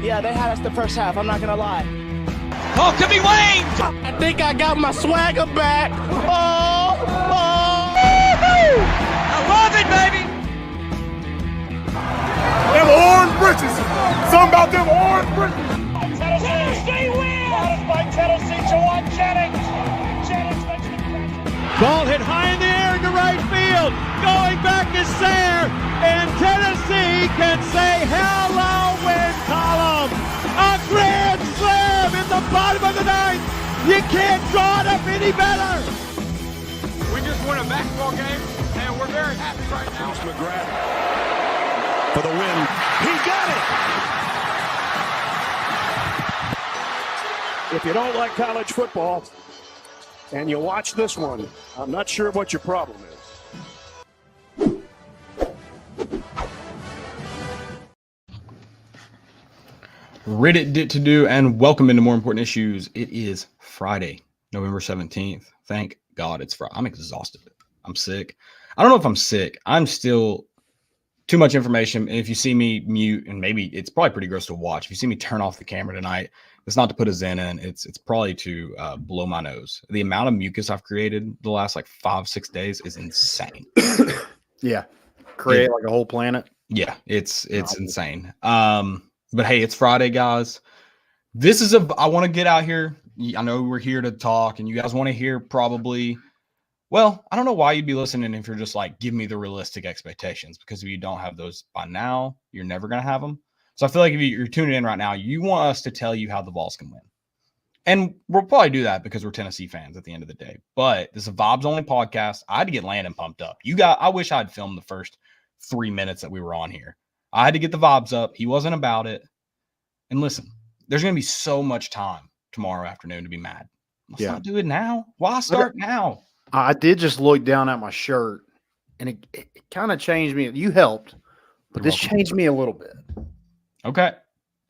Yeah, they had us the first half. I'm not going to lie. Oh, could be Wayne! I think I got my swagger back. Oh! I love it, baby! Them orange britches. Something about them orange britches. Tennessee wins! That is by Tennessee to one Jennings. Jennings makes the catch. Ball hit high in the air into right field. Going back is Sayre. And Tennessee can say hello, win column. A grand slam in the bottom of the ninth. You can't draw it up any better. We just won a basketball game, and we're very happy right now. Here's McGrath for the win. He got it. If you don't like college football and you watch this one, I'm not sure what your problem is. Reddit did to do, and welcome into More Important Issues. It is Friday, November 17th. Thank God it's Friday. I'm exhausted. I'm sick. I don't know if I'm sick. I'm still too much information. And if you see me mute, and maybe it's probably pretty gross to watch. If you see me turn off the camera tonight, it's not to put a Zen in. It's probably to blow my nose. The amount of mucus I've created the last like 5-6 days is insane. Yeah. Create like a whole planet. Yeah, it's insane. But hey, it's Friday, guys. I want to get out here. I know we're here to talk, and you guys want to hear probably, well, I don't know why you'd be listening if you're just like, give me the realistic expectations, because if you don't have those by now, you're never going to have them. So I feel like if you're tuning in right now, you want us to tell you how the Vols can win. And we'll probably do that because we're Tennessee fans at the end of the day. But this is a Vibes Only podcast. I had to get Landon pumped up. I wish I'd filmed the first 3 minutes that we were on here. I had to get the vibes up. He wasn't about it. And listen, there's going to be so much time tomorrow afternoon to be mad. Let's not do it now. Why start now? I did just look down at my shirt, and it kind of changed me. You helped, but this changed me a little bit. Okay.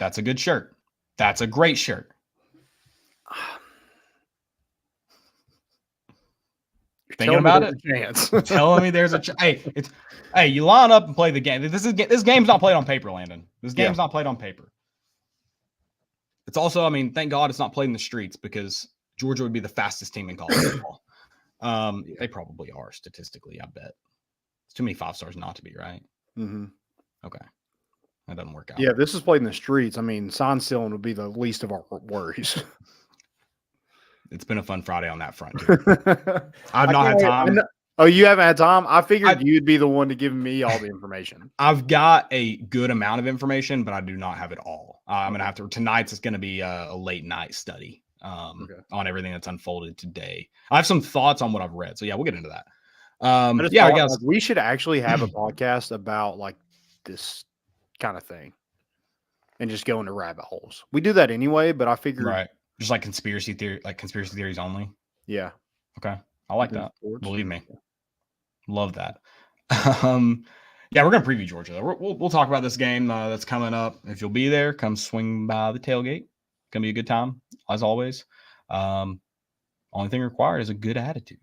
That's a good shirt. That's a great shirt. Thinking about it? Chance. Telling me there's a hey, you line up and play the game. This game's not played on paper, Landon. This game's not played on paper. It's also, I mean, thank God it's not played in the streets, because Georgia would be the fastest team in college football. They probably are statistically, I bet. It's too many 5 stars not to be, right? Mm-hmm. Okay. That doesn't work out. Yeah, if this is played in the streets, I mean, sign stealing would be the least of our worries. It's been a fun Friday on that front. I've not had time. Oh, you haven't had time? I figured you'd be the one to give me all the information. I've got a good amount of information, but I do not have it all. I'm going to have to – tonight's is going to be a late night study on everything that's unfolded today. I have some thoughts on what I've read. So, yeah, we'll get into that. I guess like, we should actually have a podcast about, like, this kind of thing and just go into rabbit holes. We do that anyway, but I figured – right. Just like conspiracy theories only. Yeah. Okay. I like that. Believe me. Love that. Yeah, we're going to preview Georgia, though. We'll talk about this game that's coming up. If you'll be there, come swing by the tailgate. It's going to be a good time, as always. Only thing required is a good attitude.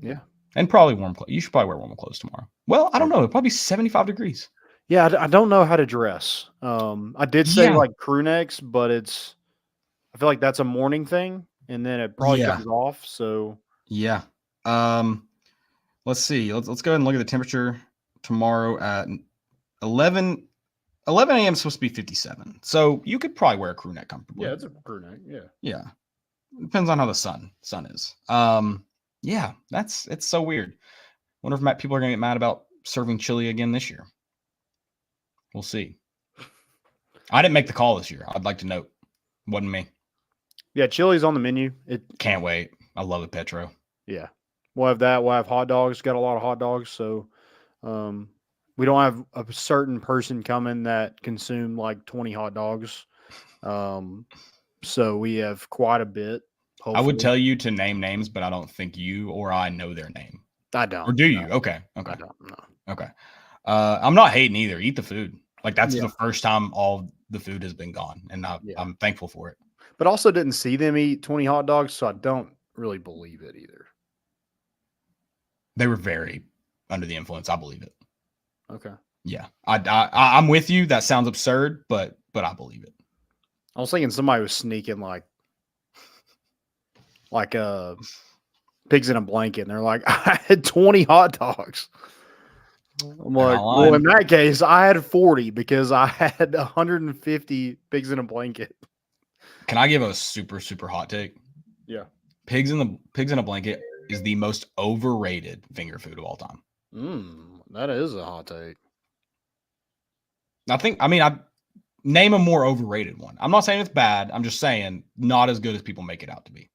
Yeah. And probably warm clothes. You should probably wear warm clothes tomorrow. Well, I don't know. It'll probably be 75 degrees. Yeah, I don't know how to dress. I did say like crew necks, but I feel like that's a morning thing, and then it probably comes off. So yeah. Let's see. Let's go ahead and look at the temperature tomorrow at 11 a.m. Supposed to be 57. So you could probably wear a crew neck comfortably. Yeah, it's a crew neck. Yeah. Yeah. Depends on how the sun is. Yeah, it's so weird. Wonder if people are gonna get mad about serving chili again this year. We'll see. I didn't make the call this year. I'd like to note. Wasn't me. Yeah, chili's on the menu. Can't wait. I love it, Petro. Yeah. We'll have that. We'll have hot dogs. Got a lot of hot dogs. So we don't have a certain person coming that consumed like 20 hot dogs. So we have quite a bit. Hopefully. I would tell you to name names, but I don't think you or I know their name. I don't. Or do you? No. Okay. I don't know. Okay. I'm not hating either. Eat the food. Like that's the first time all the food has been gone, and I'm thankful for it. But also didn't see them eat 20 hot dogs, so I don't really believe it either. They were very under the influence. I believe it. Okay. Yeah, I'm with you. That sounds absurd, but I believe it. I was thinking somebody was sneaking like pigs in a blanket, and they're like, I had 20 hot dogs. I'm They're like, not well, lying. in that case, I had 40 because I had 150 pigs in a blanket. Can I give a super, super hot take? Yeah. Pigs in a blanket is the most overrated finger food of all time. That is a hot take. I name a more overrated one. I'm not saying it's bad. I'm just saying not as good as people make it out to be.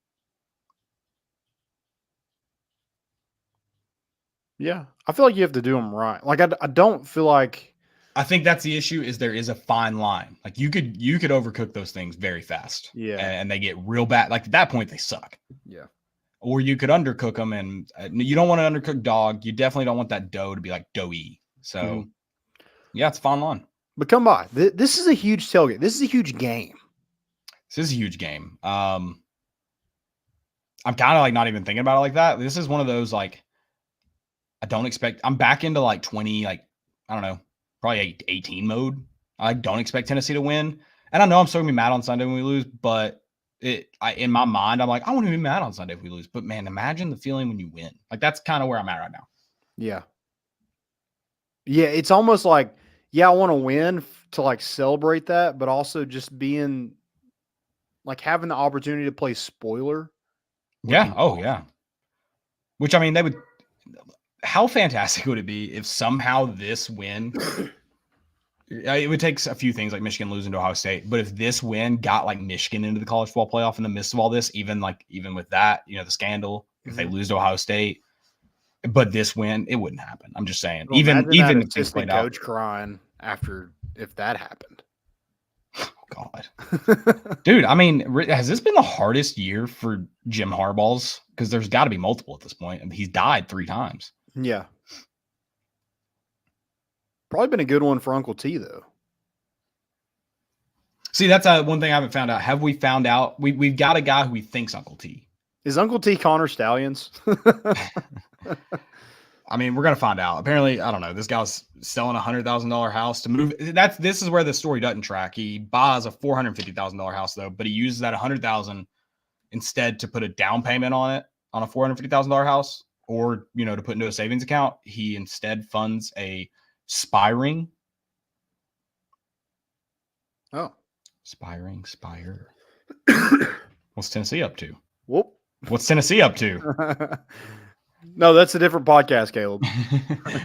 Yeah. I feel like you have to do them right. Like, I don't feel like. I think that's the issue is there is a fine line. Like you could overcook those things very fast. Yeah. And they get real bad. Like at that point they suck. Yeah. Or you could undercook them, and you don't want an undercooked dog. You definitely don't want that dough to be like doughy. So yeah, it's a fine line. But come by. This is a huge tailgate. This is a huge game. This is a huge game. I'm kind of like not even thinking about it like that. This is one of those like I'm back into like 20, like I don't know, probably 18 mode. I don't expect Tennessee to win. And I know I'm still gonna be mad on Sunday when we lose, but in my mind, I'm like, I wouldn't be mad on Sunday if we lose. But man, imagine the feeling when you win. Like that's kind of where I'm at right now. Yeah. Yeah, it's almost like, yeah, I want to win to like celebrate that, but also just being like having the opportunity to play spoiler. Yeah. Oh, yeah. Which I mean, they would. How fantastic would it be if somehow this win? It would take a few things like Michigan losing to Ohio State, but if this win got like Michigan into the college football playoff in the midst of all this, even with that, the scandal, if they lose to Ohio State, but this win, it wouldn't happen. I'm just saying, Well, even if things assistant played out. coach crying if that happened. Oh, God, dude. I mean, has this been the hardest year for Jim Harbaugh's? Because there's got to be multiple at this point. I mean, he's died 3 times. Yeah. Probably been a good one for Uncle T, though. See, that's one thing I haven't found out. Have we found out? We've got a guy who we think's Uncle T. Is Uncle T Connor Stallions? I mean, we're gonna find out. Apparently, I don't know. This guy's selling $100,000 house to move. This is where the story doesn't track. He buys a $450,000 house though, but he uses that $100,000 instead to put a down payment on it on a $450,000 house, or to put into a savings account. He instead funds a spy ring. Oh, Spire. What's Tennessee up to? Whoop. What's Tennessee up to? No, that's a different podcast, Caleb.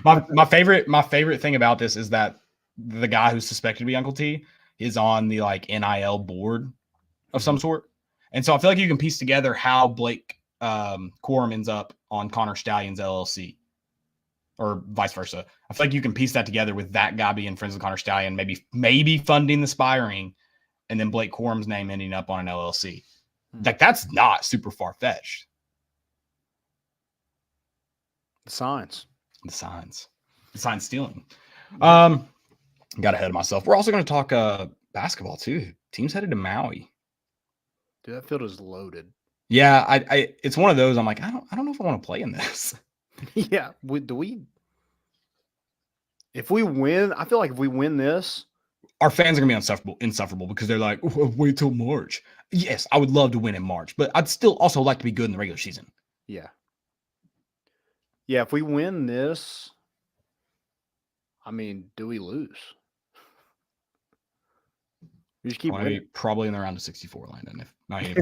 my favorite thing about this is that the guy who's suspected to be Uncle T is on the like NIL board of some sort. And so I feel like you can piece together how Blake Corum ends up on Connor Stalions LLC or vice versa. I feel like you can piece that together with that guy being friends with Connor Stallion, maybe funding the spiring, and then Blake Corum's name ending up on an LLC. Like that's not super far-fetched. The signs stealing. Got ahead of myself. We're also going to talk basketball too. Teams headed to Maui. Dude, that field is loaded. Yeah, I it's one of those. I'm like, I don't know if I want to play in this. Yeah, if we win, I feel like if we win this, our fans are gonna be insufferable because they're like, oh, wait till March. Yes, I would love to win in March, but I'd still also like to be good in the regular season. Yeah. Yeah, if we win this, I mean, do we lose? We just keep winning. Probably in the round of 64, Landon. If not, if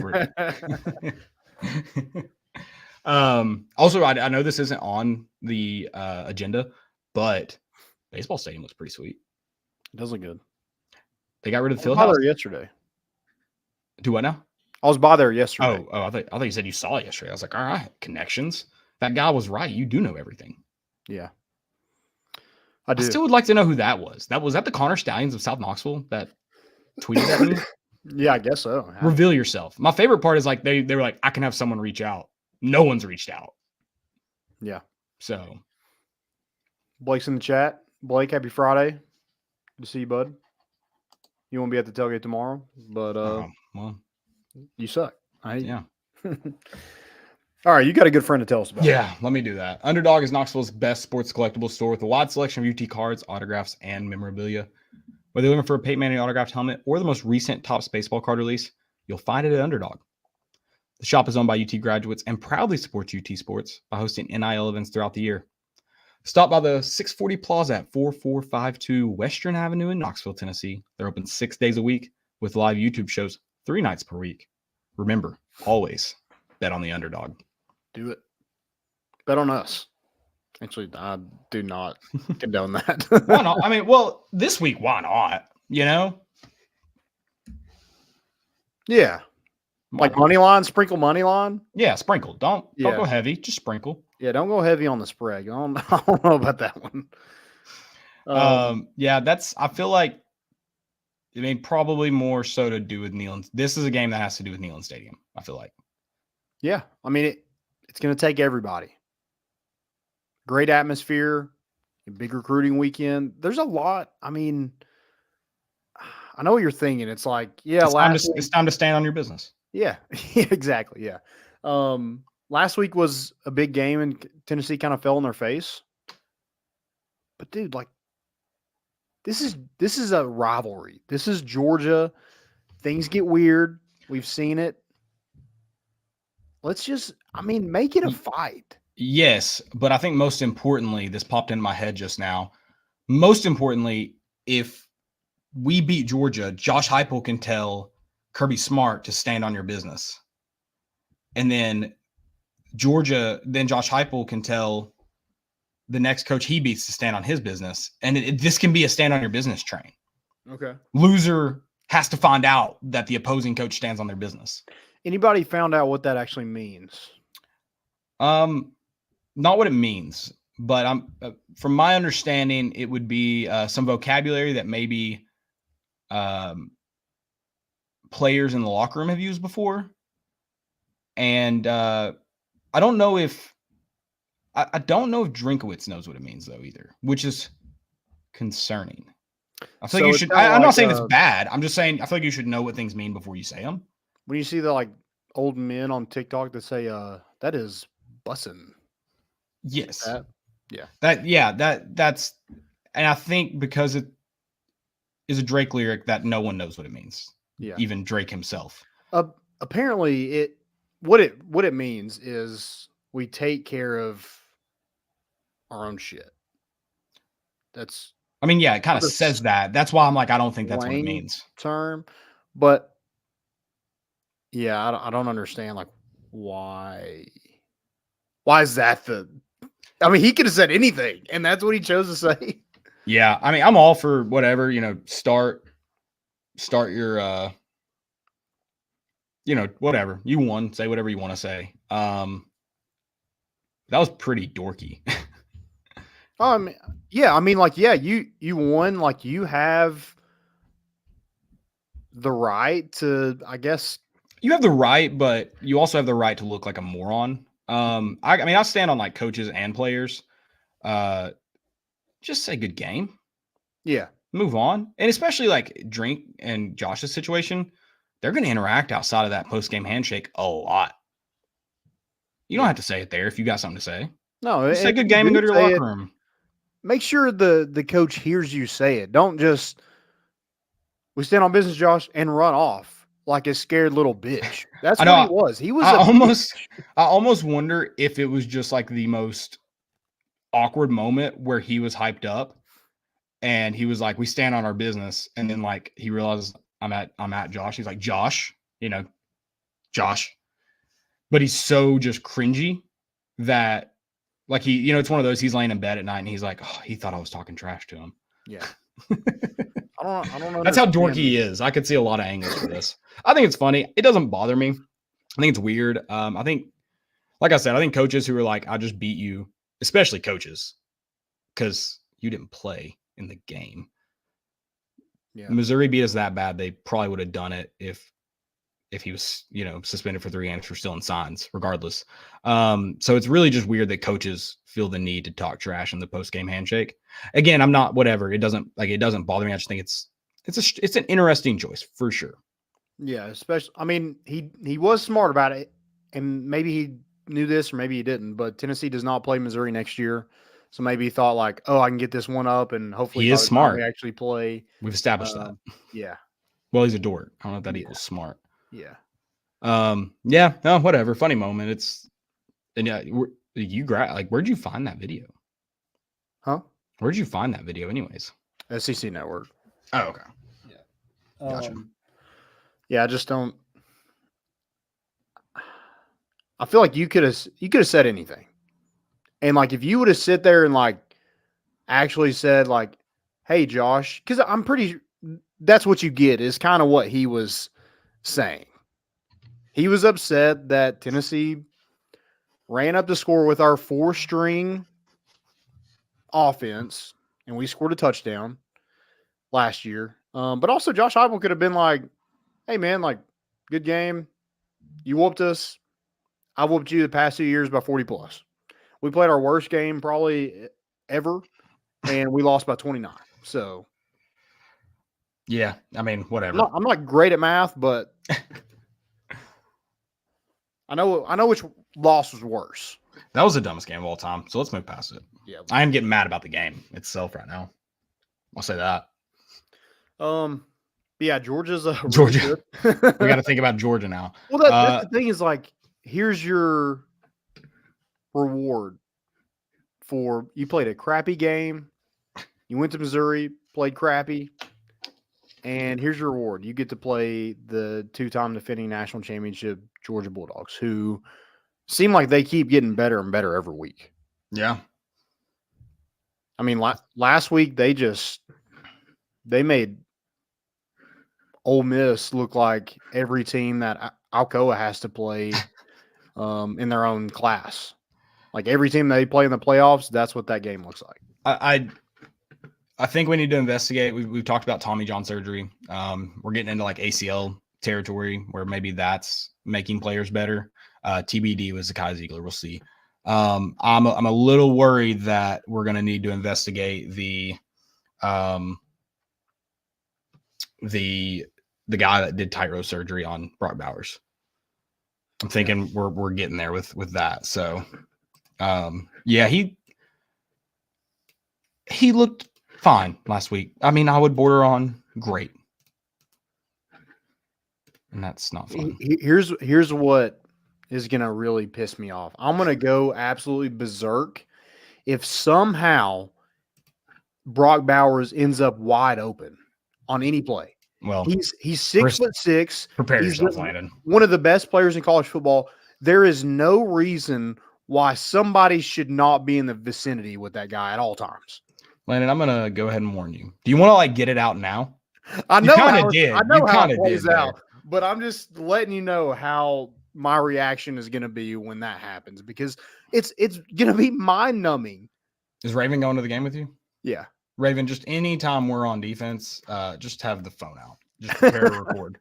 we're also, I know this isn't on the agenda, but baseball stadium looks pretty sweet. It does look good. They got rid of the field house. house Yesterday. Do what now? I was by there yesterday. Oh, I thought you said you saw it yesterday. I was like, all right, connections. That guy was right. You do know everything. Yeah. I do. I still would like to know who that was. Was that the Connor Stallions of South Knoxville that tweeted at me? Yeah, I guess so. Reveal yourself. My favorite part is like they were like, I can have someone reach out. No one's reached out. Yeah. So Blake's in the chat. Blake, happy Friday. Good to see you, bud. You won't be at the tailgate tomorrow, but well, you suck. I hate you. All right, you got a good friend to tell us about. Yeah, let me do that. Underdog is Knoxville's best sports collectible store with a wide selection of UT cards, autographs, and memorabilia. Whether you're looking for a Peyton Manning autographed helmet or the most recent Topps baseball card release, you'll find it at Underdog. The shop is owned by UT graduates and proudly supports UT sports by hosting NIL events throughout the year. Stop by the 640 Plaza at 4452 Western Avenue in Knoxville, Tennessee. They're open 6 days a week with live YouTube shows 3 nights per week. Remember, always bet on the Underdog. Do it. Bet on us. Actually, I do not condone that. Why not? I mean, well, this week, why not? You know? Yeah. Like money line, sprinkle money line. Yeah, sprinkle. Don't go heavy. Just sprinkle. Yeah, don't go heavy on the spread. I don't know about that one. Yeah, I feel like, I mean, probably more so to do with Neyland. This is a game that has to do with Neyland Stadium, I feel like. Yeah, I mean, it's going to take everybody. Great atmosphere, a big recruiting weekend. There's a lot. I mean, I know what you're thinking. It's like, yeah, it's time to stand on your business. Yeah, exactly. Yeah. Last week was a big game and Tennessee kind of fell in their face. But dude, like this is a rivalry. This is Georgia. Things get weird. We've seen it. Let's just, make it a fight. Yes, but I think most importantly, this popped in my head just now. Most importantly, if we beat Georgia, Josh Heupel can tell Kirby Smart to stand on your business. And then Josh Heupel can tell the next coach he beats to stand on his business. And this can be a stand on your business train. Okay. Loser has to find out that the opposing coach stands on their business. Anybody found out what that actually means? Not what it means, but from my understanding, it would be some vocabulary that maybe players in the locker room have used before. And I don't know if Drinkowitz knows what it means though either, which is concerning. I feel like you should. I'm not saying it's bad. I'm just saying I feel like you should know what things mean before you say them. When you see the old men on TikTok that say that is bussin'. Yes. That's, and I think because it is a Drake lyric that no one knows what it means. Yeah. Even Drake himself. Apparently what it means is we take care of our own shit. It kind of says that. That's why I'm like, I don't think that's what it means. Term, but yeah, I don't understand why is that he could have said anything and that's what he chose to say. Yeah. I'm all for whatever, start your, whatever you won, say whatever you want to say. That was pretty dorky. You won, you have the right to, I guess. You have the right, but you also have the right to look like a moron. I stand on coaches and players. Just say good game. Yeah. Move on. And especially Drink and Josh's situation, they're going to interact outside of that post-game handshake a lot. You don't have to say it there if you got something to say. No, say good game and go to your locker room. Make sure the coach hears you say it. Don't just, we stand on business, Josh, and run off like a scared little bitch. That's what he was. He was I almost wonder if it was just the most awkward moment where he was hyped up and he was like, we stand on our business. And then he realizes I'm at Josh. He's like, Josh, Josh. But he's so just cringy that he, it's one of those, he's laying in bed at night and he's like, oh, he thought I was talking trash to him. Yeah. I don't know. That's how dorky he is. I could see a lot of angles for this. I think it's funny. It doesn't bother me. I think it's weird. I think, like I said, I think coaches who are like, I just beat you, especially coaches, because you didn't play in the game. Yeah. Missouri beat us that bad. They probably would have done it if he was, suspended for 3 games for stealing signs, regardless. So it's really just weird that coaches feel the need to talk trash in the post-game handshake. Again, I'm not whatever. It doesn't bother me. I just think it's an interesting choice for sure. Yeah, especially, he was smart about it, and maybe he knew this or maybe he didn't, but Tennessee does not play Missouri next year. So maybe he thought like, oh, I can get this one up, and hopefully He by is the time smart. we actually play. We've established that. Yeah. Well, he's a dork. I don't know if that Yeah. equals smart. Yeah. Yeah. No, whatever. Funny moment. Where'd you find that video? Huh? Where'd you find that video, anyways? SEC Network. Oh, okay. Gotcha. Yeah, I just don't. I feel like you could have said anything, and like if you would have sit there and like actually said like, "Hey, Josh," because I'm pretty. That's what you get is kind of what he was saying. He was upset that Tennessee ran up the score with our 4-string offense, and we scored a touchdown last year. But also Josh Heupel could have been like, "Hey, man, like, good game. You whooped us. I whooped you the past 2 years by 40 plus. We played our worst game probably ever, and we lost by 29. So, Yeah. I mean, whatever. I'm not great at math, but I know which loss was worse. That was the dumbest game of all time. So let's move past it. Yeah. I am getting mad about the game itself right now. I'll say that. Yeah, Georgia's a Georgia. We got to think about Georgia now. Well, that's the thing is like, here's your reward for you played a crappy game. You went to Missouri, played crappy, and here's your reward. You get to play the 2-time defending national championship Georgia Bulldogs, who seem like they keep getting better and better every week. Yeah. I mean, last week they made Ole Miss look like every team that Alcoa has to play in their own class. Like every team they play in the playoffs, that's what that game looks like. I think we need to investigate. We've talked about Tommy John surgery. We're getting into like ACL territory where maybe that's making players better. TBD was Zakai Ziegler. We'll see. I'm a little worried that we're going to need to investigate the guy that did tightrope surgery on Brock Bowers. I'm thinking we're getting there with that. So, yeah, he looked fine last week. I mean, I would border on great, and that's not fun. Here's what is gonna really piss me off. I'm gonna go absolutely berserk if somehow Brock Bowers ends up wide open on any play. Well, he's 6'6". Prepare He's yourself, Landon. One of the best players in college football. There is no reason why somebody should not be in the vicinity with that guy at all times. Landon, I'm gonna go ahead and warn you. Do you want to like get it out now? I know how it plays out, but I'm just letting you know how my reaction is going to be when that happens because it's going to be mind numbing. Is Raven going to the game with you? Yeah. Raven, just anytime we're on defense, just have the phone out. Just prepare to record.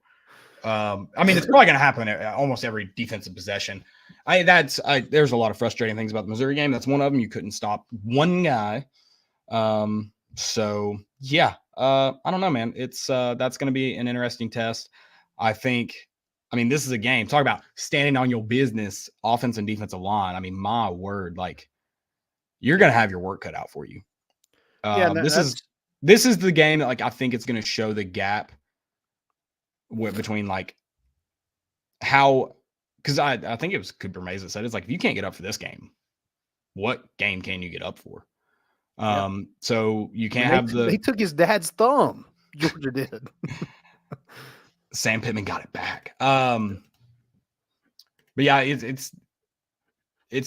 I mean, it's probably going to happen at almost every defensive possession. There's a lot of frustrating things about the Missouri game. That's one of them. You couldn't stop one guy. So yeah, I don't know, man. It's that's going to be an interesting test. I mean, this is a game. Talk about standing on your business, offense and defensive line. I mean, my word, like you're going to have your work cut out for you. This is the game that like I think it's going to show the gap between like how, because I think it was Cooper Mays that said it's like if you can't get up for this game, what game can you get up for? So you can't they took his dad's thumb. Georgia did. Sam Pittman got it back. But yeah, it's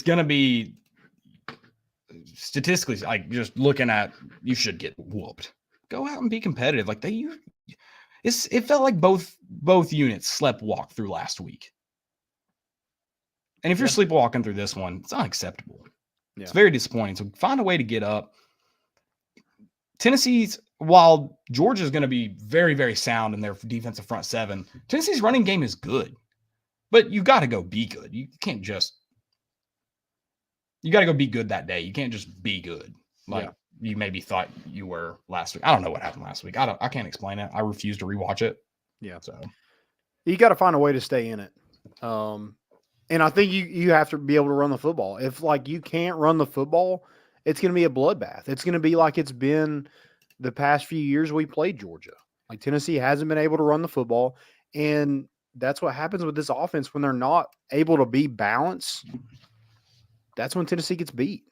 gonna be statistically like just looking at you should get whooped. Go out and be competitive. Like it felt like both units sleptwalked through last week. And if you're sleepwalking through this one, it's unacceptable. Yeah. It's very disappointing. So find a way to get up. Tennessee's, while Georgia's going to be very, very sound in their defensive front seven, Tennessee's running game is good. But you got to go be good. You can't just – you got to go be good that day. You can't just be good like you maybe thought you were last week. I don't know what happened last week. I can't explain it. I refuse to rewatch it. Yeah. So you got to find a way to stay in it. And I think you have to be able to run the football. If like you can't run the football it's going to be a bloodbath. It's going to be like it's been the past few years we played Georgia. Like Tennessee hasn't been able to run the football, and that's what happens with this offense when they're not able to be balanced. That's when Tennessee gets beat.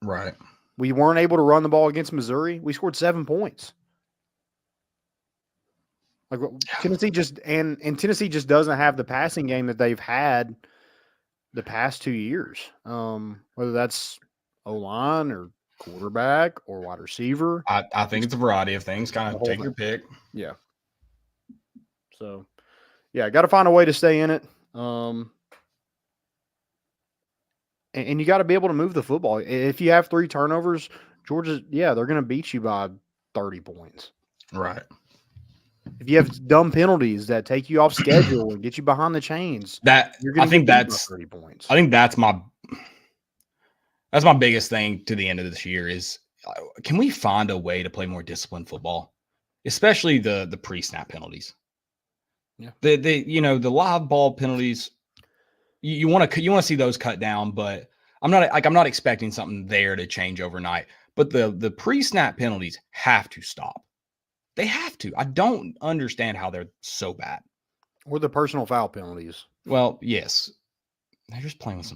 Right. We weren't able to run the ball against Missouri. We scored 7 points. Like Tennessee Tennessee just doesn't have the passing game that they've had the past 2 years. Whether that's O-line or quarterback or wide receiver. I think it's a variety of things. Kind of take your pick. Yeah. So, yeah, got to find a way to stay in it. And you got to be able to move the football. If you have 3 turnovers, Georgia, they're going to beat you by 30 points. Right. If you have dumb penalties that take you off schedule and get you behind the chains, I think that's 30 points. I think that's my biggest thing to the end of this year is can we find a way to play more disciplined football, especially the pre-snap penalties. Yeah. The live ball penalties. You want to see those cut down, but I'm not expecting something there to change overnight. But the pre-snap penalties have to stop. They have to. I don't understand how they're so bad. Or the personal foul penalties. Well, yes, they're just playing with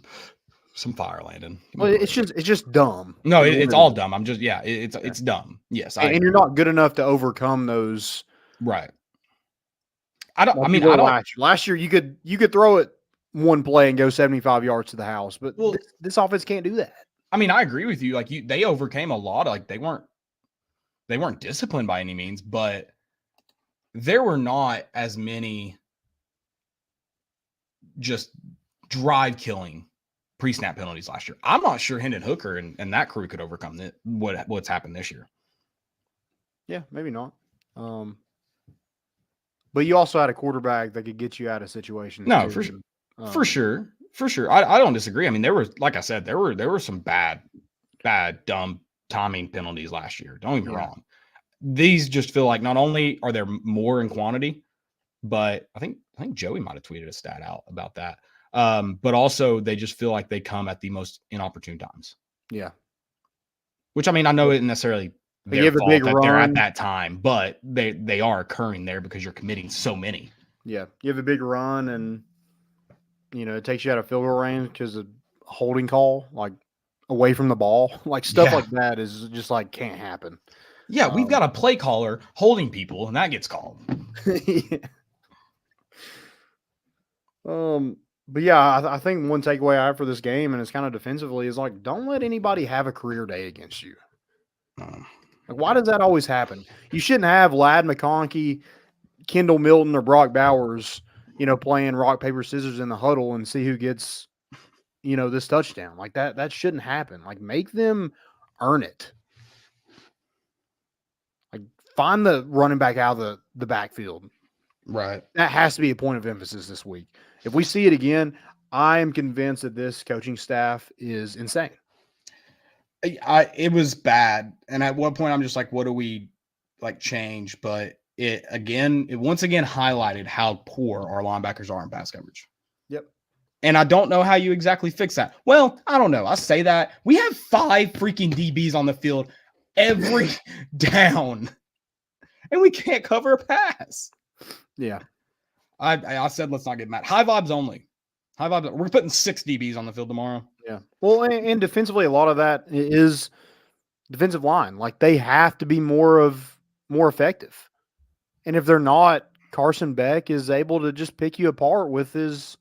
some fire, Landon. Well, it's just dumb. No, it's all dumb. I'm just it's dumb. Yes, and you're not good enough to overcome those. Right. Last year you could throw it one play and go 75 yards to the house, but this offense can't do that. I mean, I agree with you. Like they overcame a lot. Like they weren't disciplined by any means, but there were not as many just drive killing pre-snap penalties last year. I'm not sure Hendon Hooker and that crew could overcome what's happened this year. Yeah, maybe not. But you also had a quarterback that could get you out of situations. No, for sure. I don't disagree. I mean, there were, like I said, there were some bad, dumb timing penalties last year. Don't get me wrong. These just feel like not only are there more in quantity, but I think Joey might have tweeted a stat out about that. But also they just feel like they come at the most inopportune times. Yeah. Which, I mean, I know it isn't necessarily their fault that they're at that time, but they are occurring there because you're committing so many. Yeah. You have a big run and, it takes you out of field goal range because of a holding call, like away from the ball. Like stuff like that is just like can't happen. Yeah, we've got a play caller holding people, and that gets called. Yeah. But yeah, I think one takeaway I have for this game, and it's kind of defensively, is like don't let anybody have a career day against you. Like, why does that always happen? You shouldn't have Ladd McConkey, Kendall Milton, or Brock Bowers, playing rock, paper, scissors in the huddle and see who gets, this touchdown. Like that shouldn't happen. Like make them earn it. Like find the running back out of the backfield. Right. That has to be a point of emphasis this week. If we see it again, I am convinced that this coaching staff is insane. It was bad. And at one point I'm just like, what do we change? But it once again highlighted how poor our linebackers are in pass coverage. Yep. And I don't know how you exactly fix that. Well, I don't know. I say that. We have 5 freaking DBs on the field every down. And we can't cover a pass. Yeah. I said let's not get mad. High vibes only. High vibes. We're putting 6 DBs on the field tomorrow. Yeah. Well, and defensively, a lot of that is defensive line. Like they have to be more effective. And if they're not, Carson Beck is able to just pick you apart with his,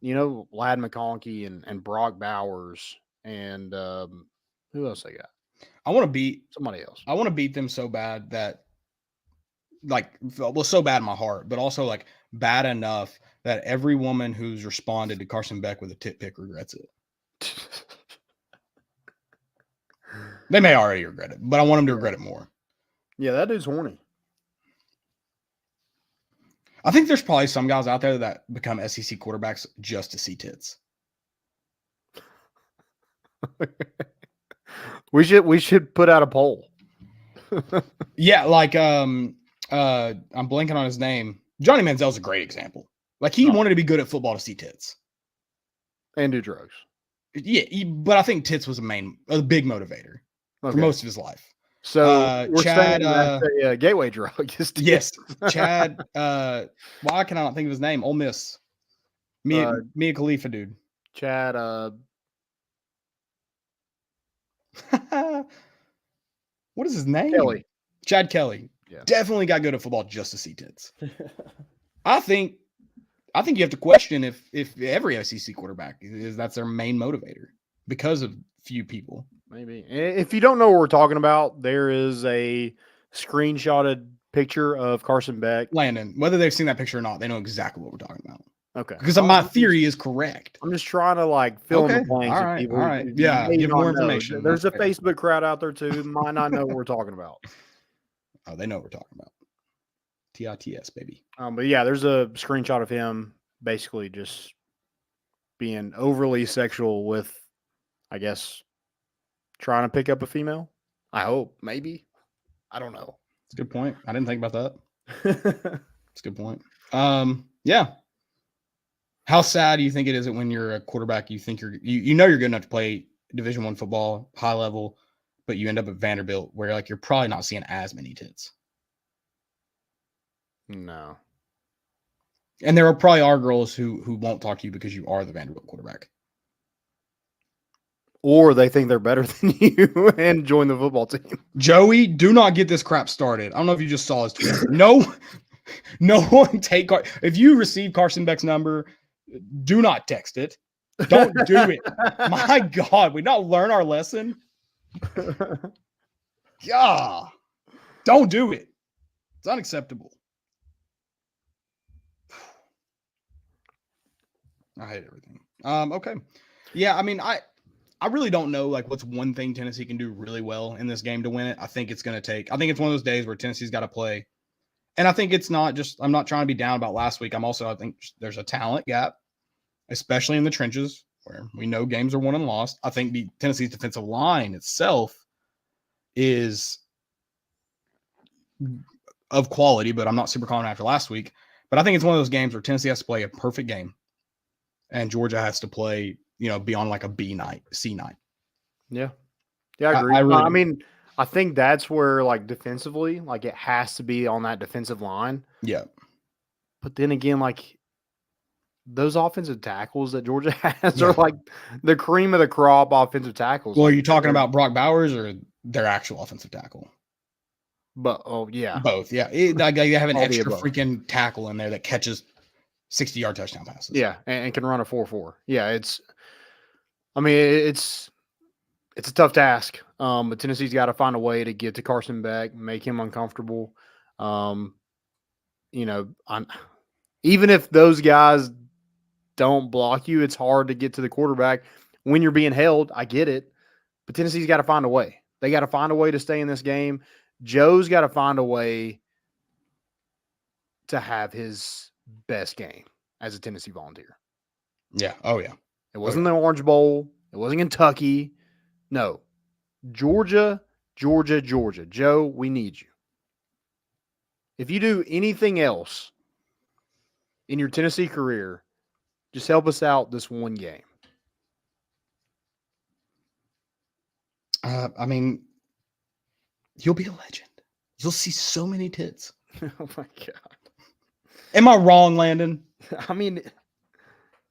Ladd McConkey and Brock Bowers and who else they got? I want to beat somebody else. I want to beat them so bad that, so bad in my heart, but also bad enough that every woman who's responded to Carson Beck with a tit pic regrets it. They may already regret it, but I want them to regret it more. Yeah, that dude's horny. I think there's probably some guys out there that become SEC quarterbacks just to see tits. We should put out a poll. Yeah, I'm blanking on his name. Johnny Manziel's a great example. He wanted to be good at football to see tits. And do drugs. Yeah, but I think tits was a big motivator for most of his life. So we're Chad, saying that's a gateway drug. Yes, Chad. Why can I not think of his name? Ole Miss. Mia Khalifa, dude. Chad. What is his name? Kelly. Chad Kelly. Yeah. Definitely got good at football just to see tits. I think you have to question if every SEC quarterback that's their main motivator because of few people. Maybe. If you don't know what we're talking about, there is a screenshotted picture of Carson Beck. Landon, whether they've seen that picture or not, they know exactly what we're talking about. Okay. Because my theory is correct. I'm just trying to fill in the blanks. All right. Yeah, give more information. There's a Facebook crowd out there too. Might not know what we're talking about. Oh, they know what we're talking about. TITS, baby. But yeah, there's a screenshot of him basically just being overly sexual with, I guess, trying to pick up a female. I hope, maybe. I don't know. It's a good point. I didn't think about that. It's a good point. Yeah. How sad do you think it is that when you're a quarterback, you think you know you're good enough to play Division I football, high level, but you end up at Vanderbilt where you're probably not seeing as many tits. No. And there probably are girls who won't talk to you because you are the Vanderbilt quarterback. Or they think they're better than you and join the football team. Joey, do not get this crap started. I don't know if you just saw his tweet. No one take if you receive Carson Beck's number, do not text it. Don't do it. My God, we not learn our lesson. Yeah. Don't do it. It's unacceptable. I hate everything. Okay. Yeah, I mean, I really don't know what's one thing Tennessee can do really well in this game to win it. I think it's one of those days where Tennessee's got to play. And I think it's not just, I'm not trying to be down about last week. I think there's a talent gap, especially in the trenches where we know games are won and lost. I think Tennessee's defensive line itself is of quality, but I'm not super confident after last week. But I think it's one of those games where Tennessee has to play a perfect game and Georgia has to play, be on a B night, C night. Yeah. Yeah, I agree. I mean, I think that's where defensively, it has to be on that defensive line. Yeah. But then again, those offensive tackles that Georgia has are the cream of the crop offensive tackles. Well, are you talking about Brock Bowers or their actual offensive tackle? But yeah. Both. Yeah. They have an extra freaking tackle in there that catches 60-yard touchdown passes. Yeah, and can run a 4.4. Yeah, it's a tough task. But Tennessee's got to find a way to get to Carson Beck, make him uncomfortable. Even if those guys don't block you, it's hard to get to the quarterback when you're being held. I get it, but Tennessee's got to find a way. They got to find a way to stay in this game. Joe's got to find a way to have his best game as a Tennessee Volunteer. Yeah. Oh, yeah. It wasn't the Orange Bowl. It wasn't Kentucky. No. Georgia. Joe, we need you. If you do anything else in your Tennessee career, just help us out this one game. I mean, you'll be a legend. You'll see so many tits. Oh, my God. Am I wrong, Landon? I mean,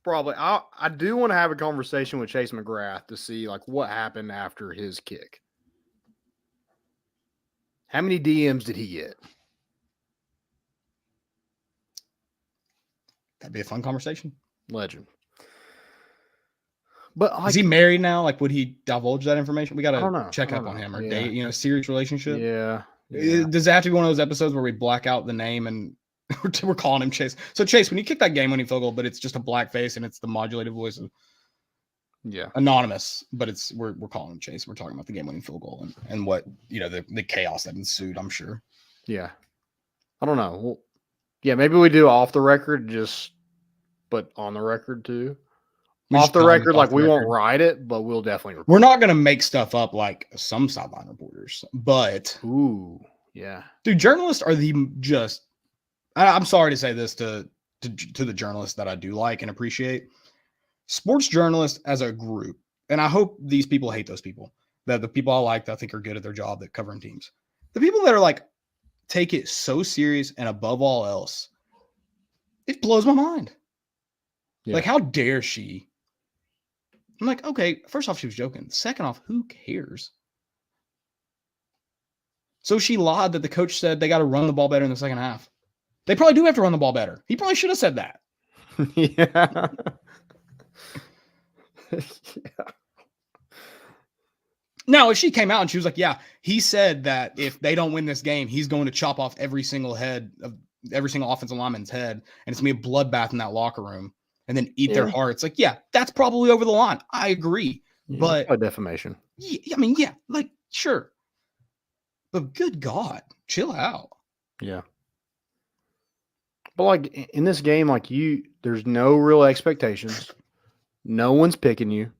probably. I do want to have a conversation with Chase McGrath to see what happened after his kick. How many DMs did he get? That'd be a fun conversation. Legend. But is he married now? Would he divulge that information? We got to check up on him or date, serious relationship. Yeah. Does it have to be one of those episodes where we black out the name and we're calling him Chase? So Chase, when you kick that game-winning field goal, but it's just a black face and it's the modulated voice of anonymous, but we're calling him Chase. We're talking about the game-winning field goal and what the chaos that ensued. I'm sure. Yeah, I don't know. Well, yeah, maybe we do off the record, but on the record too. Off the record, we won't write it, but we'll definitely record. We're not going to make stuff up like some sideline reporters, but yeah, dude, journalists are I'm sorry to say this to the journalists that I do like and appreciate. Sports journalists as a group and I hope these people hate those people. That the people I like that I think are good at their job that covering teams. The people that are like take it so serious and above all else, it blows my mind. Yeah. Like, how dare she? I'm like, okay, first off, she was joking. Second off, who cares? So she lied that the coach said they got to run the ball better in the second half. They probably do have to run the ball better. He probably should have said that. Yeah. Yeah. Now, if she came out and she was like, yeah, he said that if they don't win this game, he's going to chop off every single offensive lineman's head, and it's going to be a bloodbath in that locker room, and then eat their hearts. Like, yeah, that's probably over the line. I agree. But defamation. Yeah, I mean, yeah, like, sure. But good God, chill out. Yeah. But like in this game, like there's no real expectations. No one's picking you.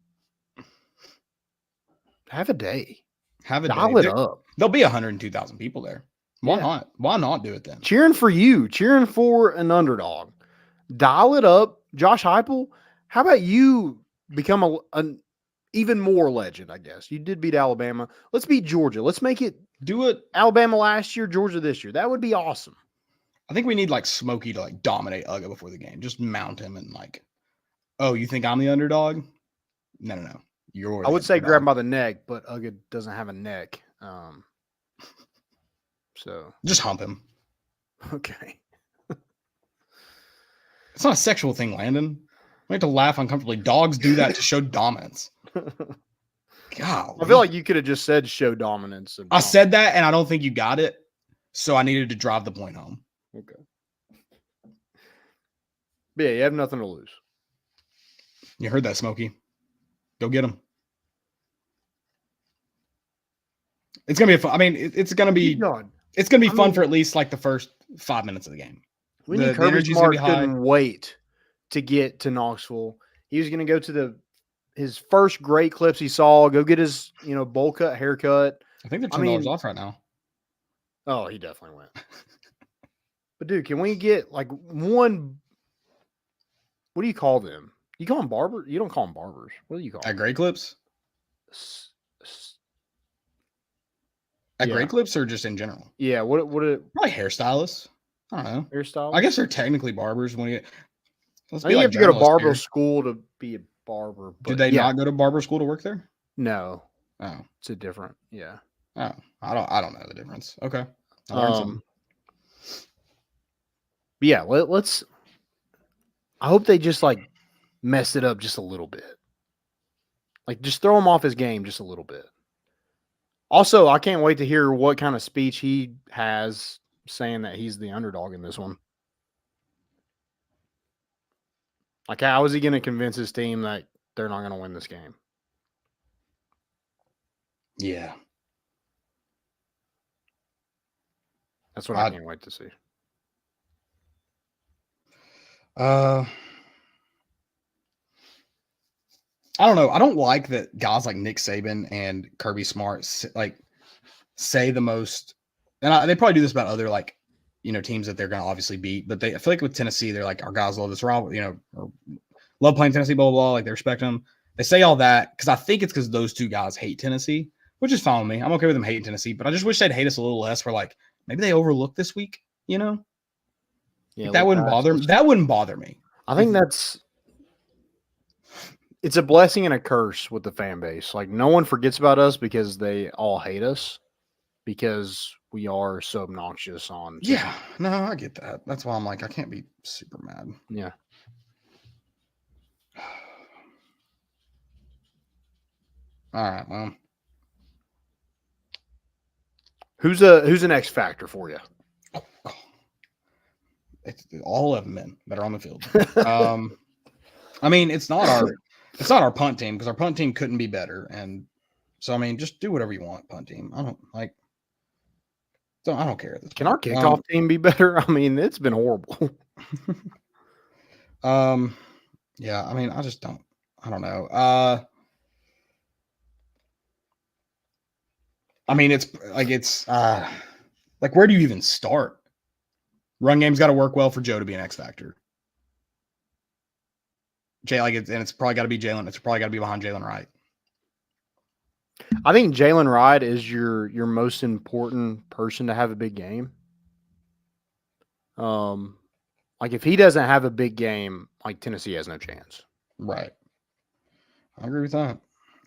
Have a day. Dial it up. There'll be 102,000 people there. Why not? Why not do it then? Cheering for you. Cheering for an underdog. Dial it up. Josh Heupel, how about you become an even more legend, I guess. You did beat Alabama. Let's beat Georgia. Let's make it. Do it. Alabama last year, Georgia this year. That would be awesome. I think we need like Smokey to like dominate Uga before the game. Just mount him and like, oh, you think I'm the underdog? No. I would say grab him by the neck, but Uga doesn't have a neck. So just hump him. Okay. It's not a sexual thing, Landon. We have to laugh uncomfortably. Dogs do that to show dominance. God, I feel like you could have just said show dominance. I said that, and I don't think you got it. So I needed to drive the point home. Okay. But yeah, you have nothing to lose. You heard that, Smokey. Go get him. It's gonna be fun. I mean, it's gonna be fun for at least like the first 5 minutes of the game. We knew Kirby Smart couldn't wait to get to Knoxville. He was gonna go to his first great clips he saw, go get his bowl cut haircut. I think they're $10 off right now. Oh, he definitely went. But dude, can we get like one? What do you call them? You call them barbers? You don't call them barbers. What do you call them? At Great Clips? At Great Clips or just in general? Yeah. What? Probably hairstylists. I don't know. Hairstylists? I guess they're technically barbers when you get. You have to go to barber school to be a barber. Did they not go to barber school to work there? No. Oh, it's a different. Yeah. Oh, I don't know the difference. Okay. But yeah, let's. I hope they just like mess it up just a little bit. Like just throw him off his game just a little bit. Also, I can't wait to hear what kind of speech he has saying that he's the underdog in this one. Like, how is he going to convince his team that they're not going to win this game? Yeah. That's what I can't wait to see. I don't know. I don't like that guys like Nick Saban and Kirby Smart say the most, and they probably do this about other teams that they're going to obviously beat. But I feel like with Tennessee, they're like, our guys love this, or love playing Tennessee, blah blah blah. Like they respect them. They say all that because I think it's because those two guys hate Tennessee, which is fine with me. I'm okay with them hating Tennessee, but I just wish they'd hate us a little less. For like maybe they overlooked this week, Yeah, that wouldn't bother. That wouldn't bother me. I think it's a blessing and a curse with the fan base. Like no one forgets about us because they all hate us because we are so obnoxious on. Yeah, no, I get that. That's why I'm like, I can't be super mad. Yeah. All right, well, who's an X factor for you? It's all 11 men that are on the field. I mean, it's not our punt team because our punt team couldn't be better, and so I mean, just do whatever you want, punt team. I don't care. Can our kickoff team be better? I mean, it's been horrible. Yeah. I mean, I don't know. I mean, it's where do you even start? Run game's got to work well for Joe to be an X factor. And it's probably got to be Jalen. It's probably got to be behind Jalen Wright. I think Jalen Wright is your most important person to have a big game. Like if he doesn't have a big game, like Tennessee has no chance. Right. I agree with that.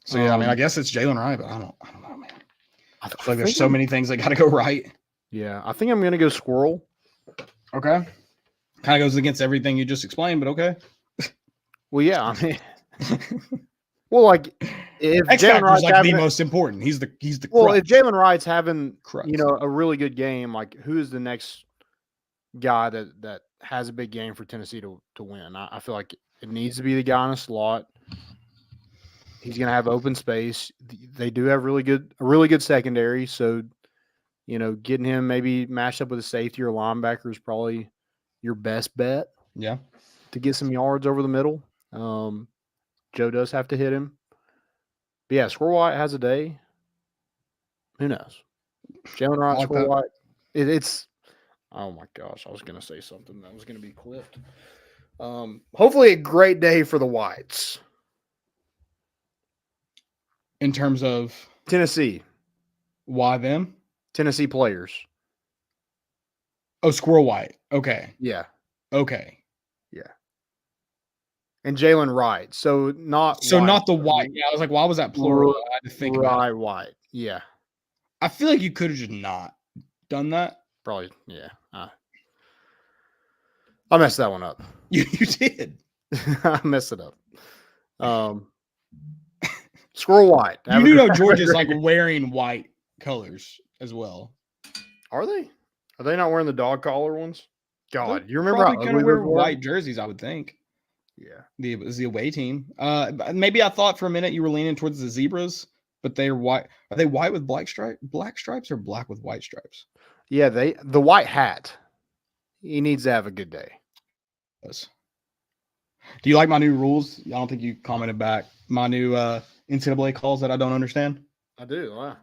So yeah, I mean, I guess it's Jalen Wright, but I don't know, man. I feel like there's so many things that got to go right. Yeah, I think I'm gonna go Squirrel. Okay. Kind of goes against everything you just explained, but okay. Well, yeah, I mean, well, like if X Jalen Factor's Wright's like the having, most important. He's the well, crutch. if Jalen Wright's having Crutch. a really good game, like who is the next guy that has a big game for Tennessee to win? I feel like it needs to be the guy in the slot. He's going to have open space. They do have a really good secondary, so getting him maybe matched up with a safety or linebacker is probably your best bet. Yeah, to get some yards over the middle. Joe does have to hit him. But yeah, Squirrel White has a day. Who knows? Jalen Wright, like Squirrel that. White. It's oh my gosh, I was going to say something that was going to be clipped. Hopefully a great day for the Whites. In terms of Tennessee. why them? Tennessee players. Oh, Squirrel White. Okay. Yeah. Okay. Yeah. And Jalen Wright. So not not the White. Yeah, I was like, why was that plural? I had to think about it. White. Yeah. I feel like you could have just not done that. Probably. Yeah. I messed that one up. You did. I messed it up. Squirrel White. You do know Georgia's like wearing white colors as well. Are they? Are they not wearing the dog collar ones? God, They're you remember probably going to wear white jerseys, I would think. Yeah. The away team. Maybe I thought for a minute you were leaning towards the zebras, but they're white. Are they white with black stripes or black with white stripes? Yeah, the white hat. He needs to have a good day. Yes. Do you like my new rules? I don't think you commented back. My new NCAA calls that I don't understand. I do. Wow.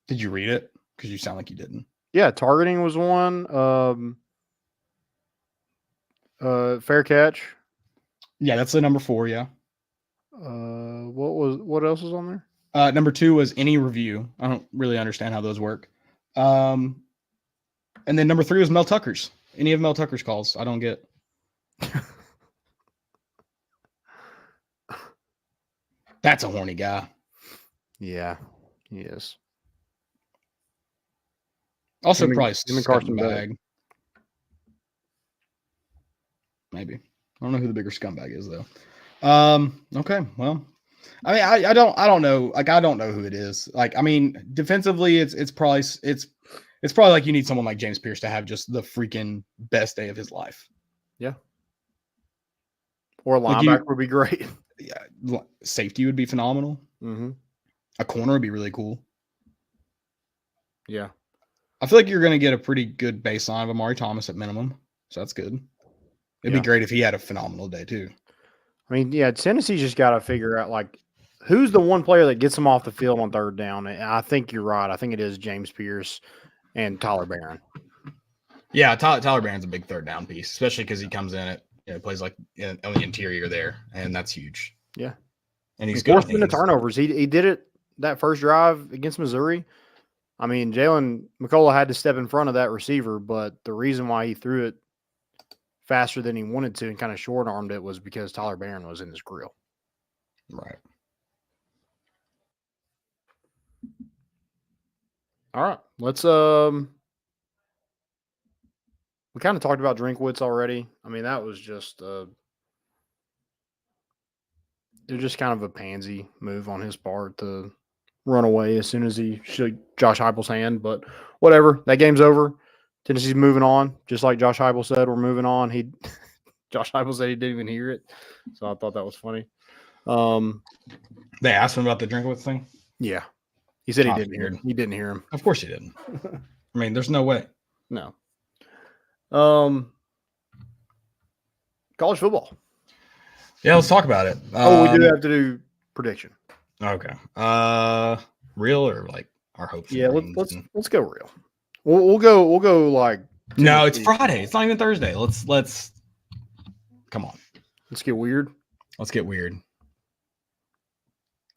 Did you read it? Because you sound like you didn't. Yeah, targeting was one. Fair catch. Yeah, that's the number 4. Yeah. What else was on there? Number 2 was any review. I don't really understand how those work. And then number 3 was Mel Tucker's. Any of Mel Tucker's calls, I don't get. That's a horny guy. Yeah, he is. Also, him probably and Carson scumbag. Maybe. I don't know who the bigger scumbag is though. Okay. Well, I mean, I don't know. Like, I don't know who it is. Like, I mean, defensively, it's probably like you need someone like James Pierce to have just the freaking best day of his life. Yeah. Or a linebacker would be great. Yeah. Safety would be phenomenal. Mm-hmm. A corner would be really cool. Yeah. I feel like you're going to get a pretty good baseline of Amari Thomas at minimum. So that's good. It'd be great if he had a phenomenal day too. I mean, yeah, Tennessee's just got to figure out, like, who's the one player that gets them off the field on third down. And I think you're right. I think it is James Pierce and Tyler Barron. Yeah, Tyler Barron's a big third down piece, especially because he comes in at plays like on the interior there, and that's huge. Yeah, and he's forcing the turnovers. He did it that first drive against Missouri. I mean, Jalen McCullough had to step in front of that receiver, but the reason why he threw it faster than he wanted to and kind of short-armed it was because Tyler Barron was in his grill. Right. All right, let's we kind of talked about Drinkwitz already. I mean, that was just it was just kind of a pansy move on his part to run away as soon as he shook Josh Heupel's hand. But whatever, that game's over. Tennessee's moving on, just like Josh Heupel said. We're moving on. Josh Heupel said he didn't even hear it, so I thought that was funny. They asked him about the Drinkwitz thing. Yeah, he said he didn't hear him. He didn't hear him. Of course he didn't. I mean, there's no way. No. College football. Yeah, let's talk about it. We do have to do prediction. Okay. Real or like our hopes? Yeah, let's go real. We'll go like. No, it's Friday. It's not even Thursday. Let's come on. Let's get weird. Let's get weird.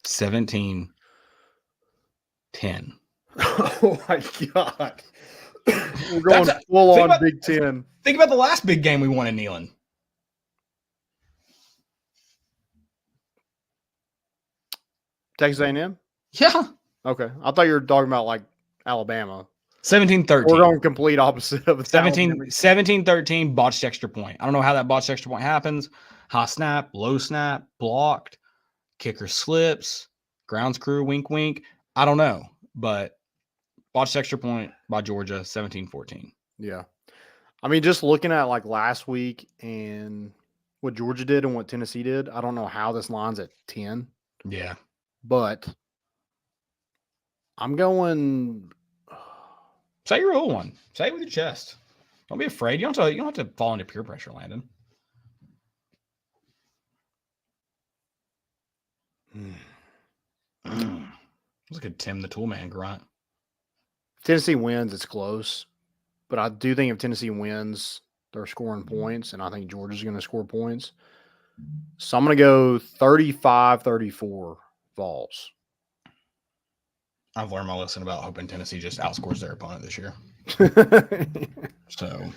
17-0 10. Oh my God. We're going full on Big Ten. Think about the last big game we won in Neyland. Texas A&M? Yeah. Okay. I thought you were talking about like Alabama. 17-13. We're going complete opposite of 17-13 botched extra point. I don't know how that botched extra point happens. High snap, low snap, blocked, kicker slips, grounds crew, wink, wink. I don't know, but botched extra point by Georgia, 17-14. Yeah. I mean, just looking at like last week and what Georgia did and what Tennessee did, I don't know how this line's at 10. Yeah. But I'm going. Say your real one. Say it with your chest. Don't be afraid. You don't have to fall into peer pressure, Landon. Look at Tim the Toolman grunt. Tennessee wins, it's close. But I do think if Tennessee wins, they're scoring points, and I think Georgia's going to score points. So I'm going to go 35-34 Vols. I've learned my lesson about hoping Tennessee just outscores their opponent this year. So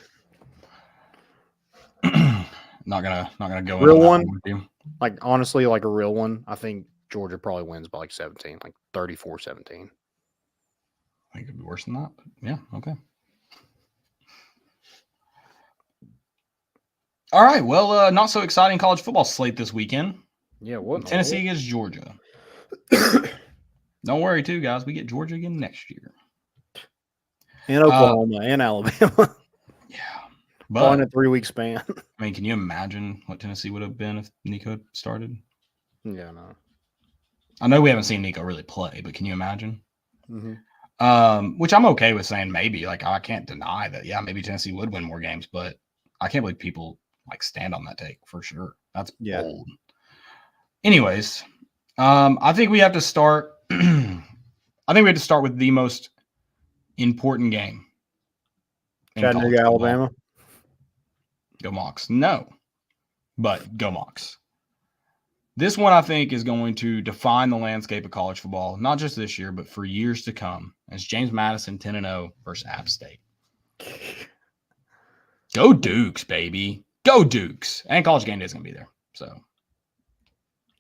not gonna go real in on one. With you. Like honestly, like a real one. I think Georgia probably wins by like 17, like 34-17. I think it could be worse than that. But yeah, okay. All right. Well, not so exciting college football slate this weekend. Yeah, what? Tennessee against Georgia. Don't worry, too, guys. We get Georgia again next year. And Oklahoma and Alabama. Yeah. All in But, a 3-week span. I mean, can you imagine what Tennessee would have been if Nico had started? Yeah, no. I know we haven't seen Nico really play, but can you imagine? Mm-hmm. Which I'm okay with saying maybe. Like, I can't deny that, yeah, maybe Tennessee would win more games, but I can't believe people, like, stand on that take for sure. That's bold. Anyways, I think we have to start – I think we have to start with the most important game. Chattanooga, Alabama. Go Mocs. No, but go Mocs. This one, I think, is going to define the landscape of college football, not just this year, but for years to come. It's James Madison 10-0 versus App State. Go Dukes, baby. Go Dukes. And College Game Day is going to be there. So,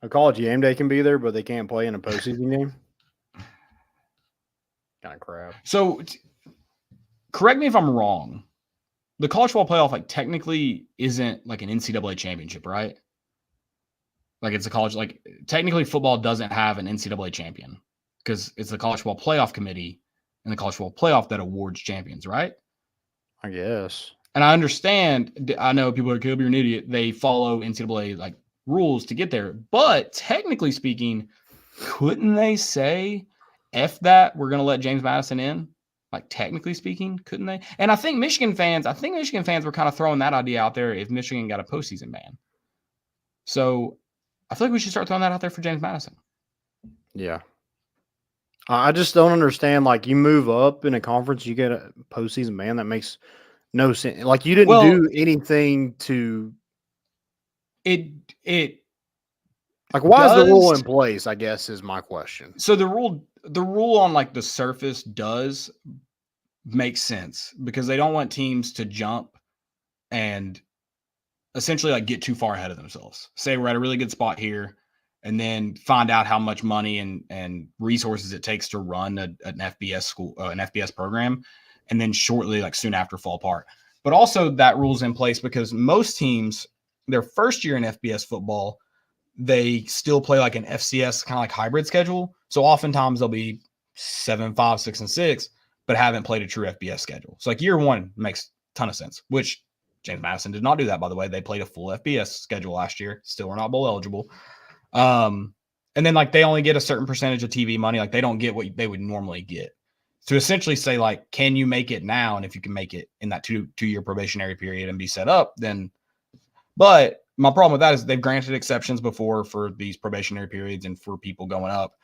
A College Game Day can be there, but they can't play in a postseason game. Kind of crap. So, correct me if I'm wrong. The college football playoff, like, technically isn't like an NCAA championship, right? Like, it's a college, like, technically football doesn't have an NCAA champion because it's the college football playoff committee and the college football playoff that awards champions, right? I guess. And I understand, I know people are, Kilby, you're an idiot. They follow NCAA, like, rules to get there. But technically speaking, couldn't they say, F that, we're going to let James Madison in? Like, technically speaking, couldn't they? And I think Michigan fans were kind of throwing that idea out there if Michigan got a postseason ban. So I feel like we should start throwing that out there for James Madison. Yeah. I just don't understand. Like, you move up in a conference, you get a postseason ban. That makes no sense. Like, you didn't do anything to it. Like, why is the rule in place, I guess, is my question. So the rule on, like, the surface does make sense because they don't want teams to jump and essentially, like, get too far ahead of themselves. Say we're at a really good spot here and then find out how much money and resources it takes to run an FBS school, an FBS program, and then shortly, like, soon after, fall apart. But also that rule's in place because most teams, their first year in FBS football, they still play like an FCS kind of like hybrid schedule. So oftentimes they'll be 7-5, 6-6, but haven't played a true FBS schedule. So like year one makes a ton of sense, which James Madison did not do that, by the way. They played a full FBS schedule last year. Still were not bowl eligible. And then like they only get a certain percentage of TV money. Like they don't get what they would normally get. To essentially say like, can you make it now? And if you can make it in that two-year probationary period and be set up, then – but – my problem with that is they've granted exceptions before for these probationary periods and for people going up.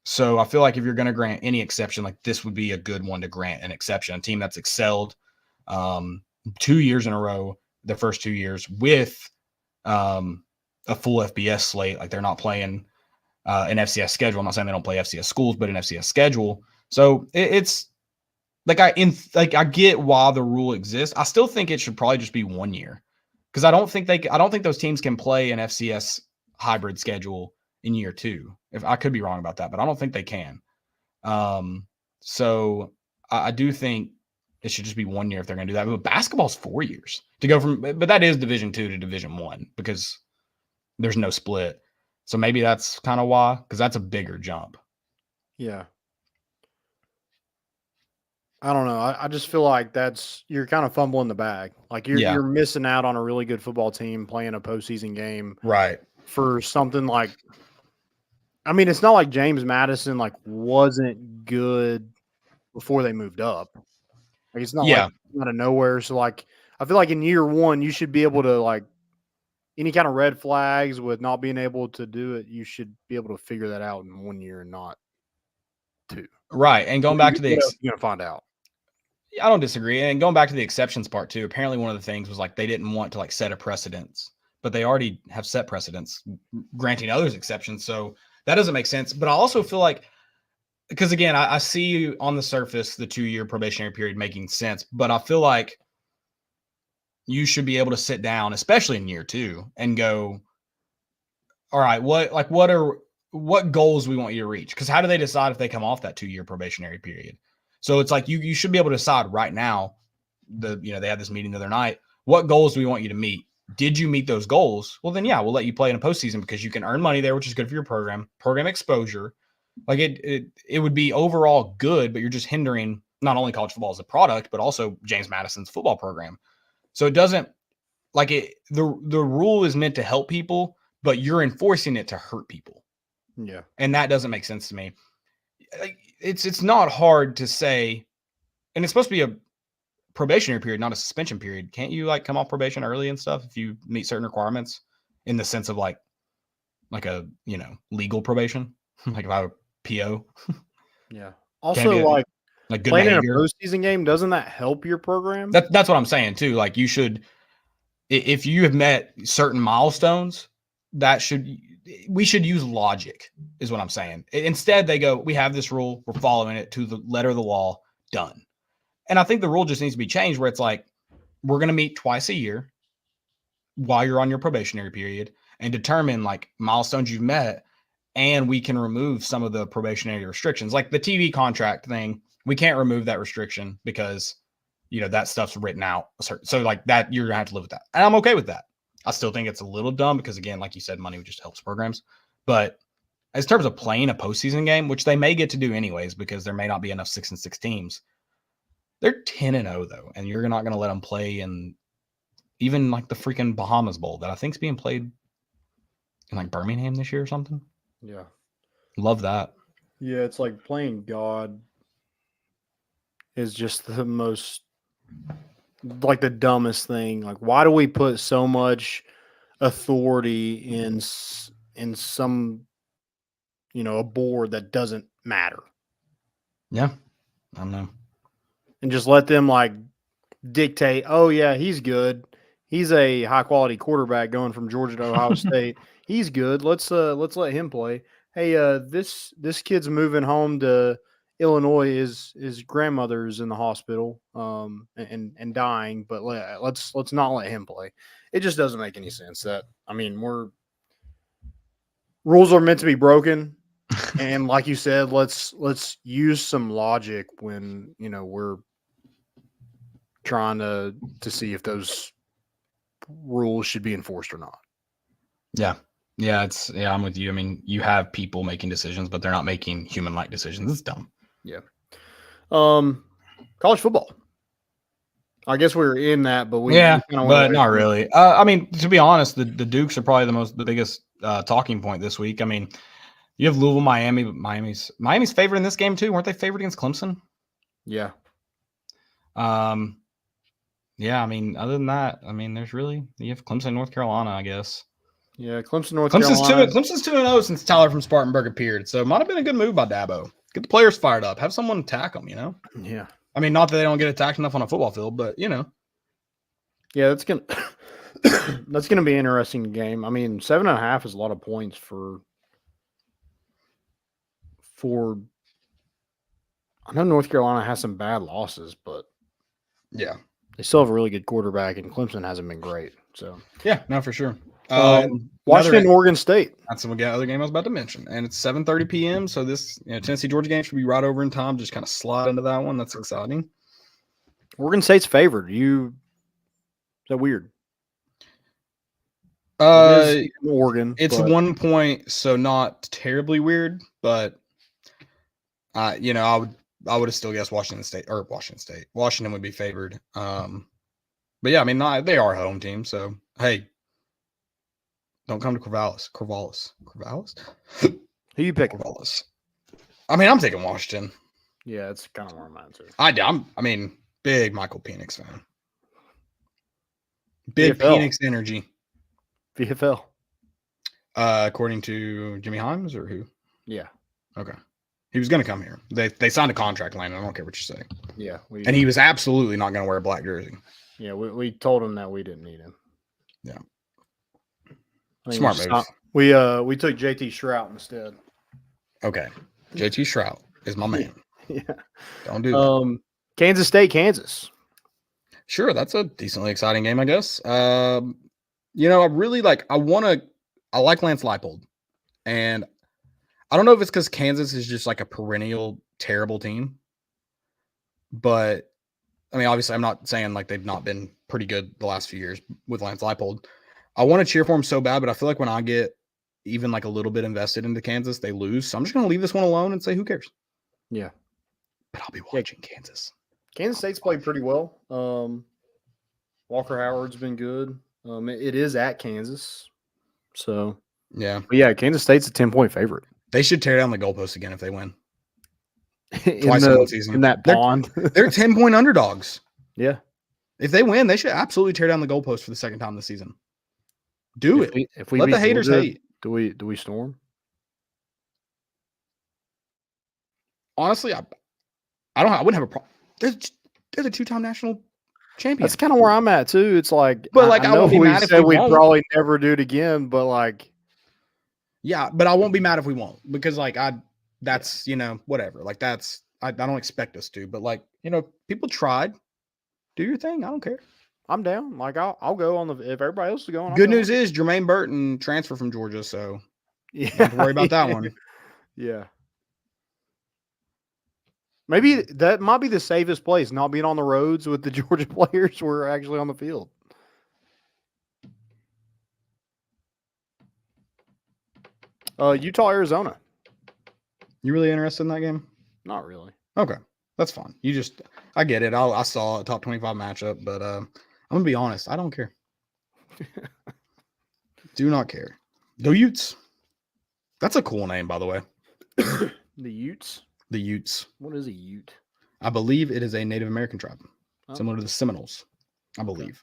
So I feel like if you're going to grant any exception, like this would be a good one to grant an exception. A team that's excelled 2 years in a row, the first 2 years with a full FBS slate. Like they're not playing an FCS schedule. I'm not saying they don't play FCS schools, but an FCS schedule. So it's like I get why the rule exists. I still think it should probably just be 1 year because I don't think those teams can play an FCS hybrid schedule in year 2. If I could be wrong about that, but I don't think they can. So I do think it should just be 1 year if they're going to do that. But basketball's 4 years to go from, but that is Division 2 to Division 1 because there's no split. So maybe that's kind of why, because that's a bigger jump. Yeah. I don't know. I just feel like you're kind of fumbling the bag. Like you're missing out on a really good football team playing a postseason game, right? For something like, I mean, it's not like James Madison like wasn't good before they moved up. Like it's not like out of nowhere. So like, I feel like in year 1 you should be able to like any kind of red flags with not being able to do it. You should be able to figure that out in 1 year and not 2. Right. And going back to you're gonna find out. I don't disagree. And going back to the exceptions part too, apparently one of the things was like they didn't want to like set a precedence, but they already have set precedents granting others exceptions. So that doesn't make sense. But I also feel like, because again, I see on the surface the 2-year probationary period making sense, but I feel like you should be able to sit down, especially in year 2, and go, all right, what goals we want you to reach? Because how do they decide if they come off that 2-year probationary period? So it's like you should be able to decide right now. They had this meeting the other night. What goals do we want you to meet? Did you meet those goals? Well, then we'll let you play in a postseason because you can earn money there, which is good for your program exposure. Like it would be overall good, but you're just hindering not only college football as a product, but also James Madison's football program. So it doesn't like it. The rule is meant to help people, but you're enforcing it to hurt people. Yeah, and that doesn't make sense to me. It's not hard to say, and it's supposed to be a probationary period, not a suspension period. Can't you like come off probation early and stuff if you meet certain requirements in the sense of like a legal probation, like if I have a PO? Yeah. Also, like good playing behavior. in a postseason game, doesn't that help your program? That's what I'm saying too. Like you should, if you have met certain milestones, we should use logic, is what I'm saying. Instead, they go, we have this rule, we're following it to the letter of the law, done. And I think the rule just needs to be changed where it's like, we're going to meet twice a year while you're on your probationary period and determine like milestones you've met, and we can remove some of the probationary restrictions. Like the TV contract thing, we can't remove that restriction because, that stuff's written out. So like that, you're going to have to live with that. And I'm okay with that. I still think it's a little dumb because, again, like you said, money just helps programs. But as terms of playing a postseason game, which they may get to do anyways because there may not be enough 6-6 teams, they're 10-0 though, and you're not going to let them play in even like the freaking Bahamas Bowl that I think is being played in like Birmingham this year or something. Yeah, love that. Yeah, it's like playing God is just the most. Like the dumbest thing. Like, why do we put so much authority in some, a board that doesn't matter? Yeah, I don't know. And just let them like dictate. Oh yeah, he's good. He's a high quality quarterback going from Georgia to Ohio State. He's good. Let's let him play. Hey, this kid's moving home to Illinois. His grandmother's in the hospital and dying, but let's not let him play. It just doesn't make any sense. Rules are meant to be broken, and like you said, let's use some logic when we're trying to see if those rules should be enforced or not. Yeah, I'm with you. I mean, you have people making decisions, but they're not making human-like decisions. It's dumb. Yeah. College football. I guess we were in that, but but not really. I mean, to be honest, the Dukes are probably the biggest talking point this week. I mean, you have Louisville, Miami, but Miami's favored in this game too. Weren't they favored against Clemson? Yeah. Yeah. I mean, other than that, you have Clemson, North Carolina, I guess. Yeah, Clemson's 2-0 since Tyler from Spartanburg appeared, so it might have been a good move by Dabo. Get the players fired up. Have someone attack them, Yeah. I mean, not that they don't get attacked enough on a football field, but Yeah, that's gonna be an interesting game. I mean, 7.5 is a lot of points for for. I know North Carolina has some bad losses, but Yeah. they still have a really good quarterback, and Clemson hasn't been great. So Yeah, no, for sure. Washington, Oregon State. That's the other game I was about to mention. And it's 7:30 p.m. So this Tennessee Georgia game should be right over in time. Just kind of slide into that one. That's exciting. Oregon State's favored. Is that weird? Oregon. It's 1 point, so not terribly weird, but I would have still guessed Washington would be favored. But yeah, I mean, they are a home team, so hey, don't come to Corvallis. Who you picking? Corvallis. I mean, I'm taking Washington. Yeah, it's kind of where I'm at too. I mean, big Michael Penix fan. Big VFL. Penix energy. VFL. According to Jimmy Himes or who? Yeah. Okay. He was going to come here. They signed a contract, Landon. I don't care what you say. Yeah. And he was absolutely not going to wear a black jersey. Yeah, we told him that we didn't need him. Yeah. Smart move. We took JT Shrout instead. Okay. JT Shrout is my man. Yeah. Don't do that. Kansas State, Kansas. Sure, that's a decently exciting game, I guess. I really I like Lance Leipold. And I don't know if it's because Kansas is just like a perennial terrible team. But I mean, obviously, I'm not saying like they've not been pretty good the last few years with Lance Leipold. I want to cheer for him so bad, but I feel like when I get even like a little bit invested into Kansas, they lose. So I'm just going to leave this one alone and say, who cares? Yeah. But I'll be watching Kansas. Kansas State's played pretty well. Walker Howard's been good. It is at Kansas. So, yeah. But yeah, Kansas State's a 10-point favorite. They should tear down the goalpost again if they win. Twice in one season. In that pond. They're 10-point underdogs. Yeah. If they win, they should absolutely tear down the goalpost for the second time this season. If we let the haters hate. Do we storm? Honestly, I wouldn't have a problem. They're the two-time national champion. That's kind of where I'm at too. It's like, but like I won't be mad if we'd probably never do it again. But like, yeah, but I won't be mad if we won't because like that's whatever. Like that's I don't expect us to, but like people tried. Do your thing. I don't care. I'm down. Like I'll go on if everybody else is going. Good news is Jermaine Burton transferred from Georgia, so don't have to worry about that one. Yeah. Maybe that might be the safest place, not being on the roads with the Georgia players who are actually on the field. Utah, Arizona. You really interested in that game? Not really. Okay. That's fine. I get it. I saw a top 25 matchup, but I'm going to be honest. I don't care. Do not care. The Utes. That's a cool name, by the way. The Utes? The Utes. What is a Ute? I believe it is a Native American tribe, similar to the Seminoles, I believe. Okay.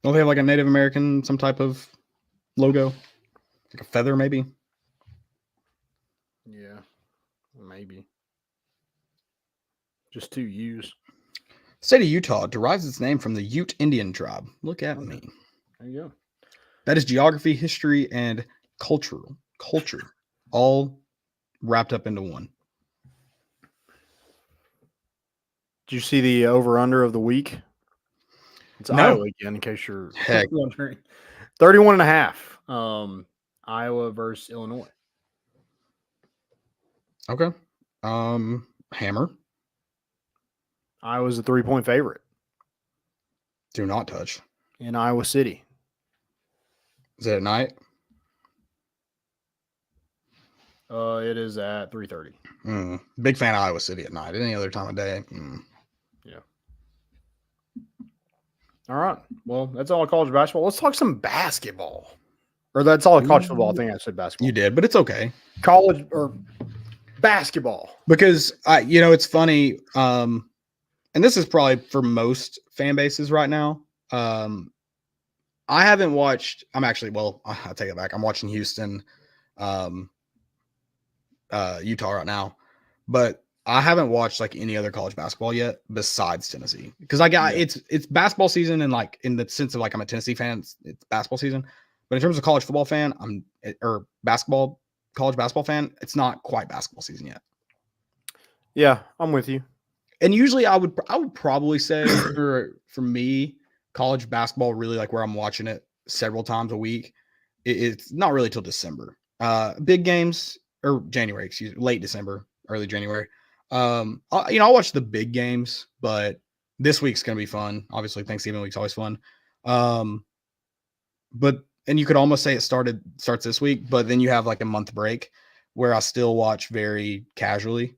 Don't they have like a Native American, some type of logo? Like a feather, maybe? Yeah, maybe. Just two U's. The state of Utah derives its name from the Ute Indian tribe. Look at me. There you go. That is geography, history, and culture, all wrapped up into one. Did you see the over-under of the week? It's Iowa again, in case you're wondering. 31.5. Iowa versus Illinois. Okay. Hammer. Iowa's a 3-point favorite. Do not touch. In Iowa City. Is it at night? It is at 3:30. Big fan of Iowa City at night. Any other time of day. Yeah. All right. Well, that's all college basketball. Let's talk some basketball. Or that's all college football. I think I said basketball. You did, but it's okay. College or basketball. Because it's funny. And this is probably for most fan bases right now. I haven't watched. I'll take it back. I'm watching Houston, Utah right now, but I haven't watched like any other college basketball yet besides Tennessee because it's basketball season and like in the sense of like I'm a Tennessee fan, it's basketball season. But in terms of college football fan, or basketball college basketball fan, it's not quite basketball season yet. Yeah, I'm with you. And usually I would probably say for me, college basketball really like where I'm watching it several times a week. It's not really till December. Big games or January, late December, early January. I'll watch the big games, but this week's going to be fun. Obviously, Thanksgiving week's always fun. And you could almost say it starts this week, but then you have like a month break where I still watch very casually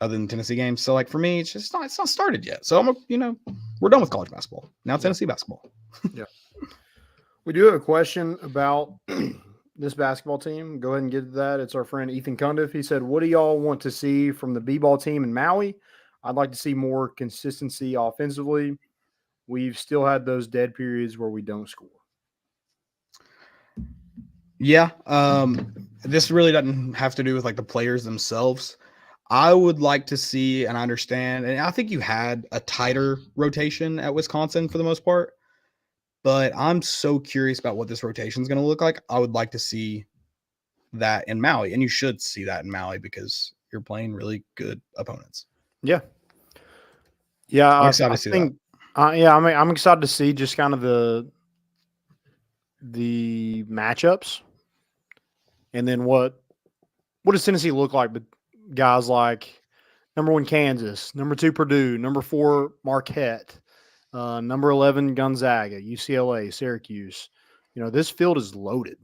other than Tennessee games. So like for me, it's not started yet. So we're done with college basketball. Now Tennessee basketball. Yeah. We do have a question about this basketball team. Go ahead and get to that. It's our friend Ethan Cundiff. He said, what do y'all want to see from the B-ball team in Maui? I'd like to see more consistency offensively. We've still had those dead periods where we don't score. Yeah. This really doesn't have to do with like the players themselves. I would like to see, and I understand, and I think you had a tighter rotation at Wisconsin for the most part, but I'm so curious about what this rotation is going to look like. I would like to see that in Maui, and you should see that in Maui because you're playing really good opponents. Yeah. Yeah. I'm excited to see that. I'm excited to see just kind of the matchups. And then what does Tennessee look like? But guys like number 1 Kansas, number 2 Purdue, number 4 Marquette, number 11 Gonzaga, UCLA, Syracuse. This field is loaded.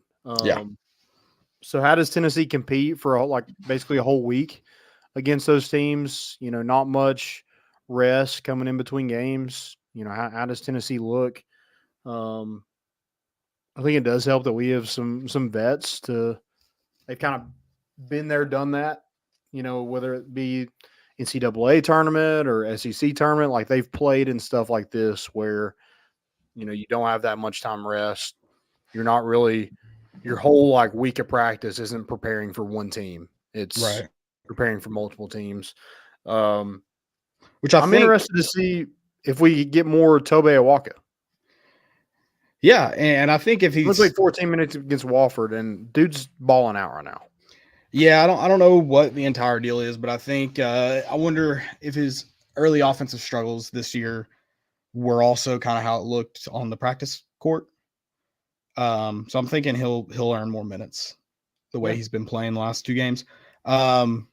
So how does Tennessee compete for basically a whole week against those teams? Not much rest coming in between games. How does Tennessee look? I think it does help that we have some vets they've kind of been there, done that, whether it be NCAA tournament or SEC tournament, like they've played in stuff like this where, you don't have that much time rest. You're not really, your whole week of practice isn't preparing for one team. It's preparing for multiple teams. Which I'm interested to see if we get more Tobe Awaka. Yeah, and I think if he's played 14 minutes against Wofford, and dude's balling out right now. Yeah, I don't know what the entire deal is, but I think I wonder if his early offensive struggles this year were also kind of how it looked on the practice court. So I'm thinking he'll earn more minutes the way he's been playing the last 2 games. And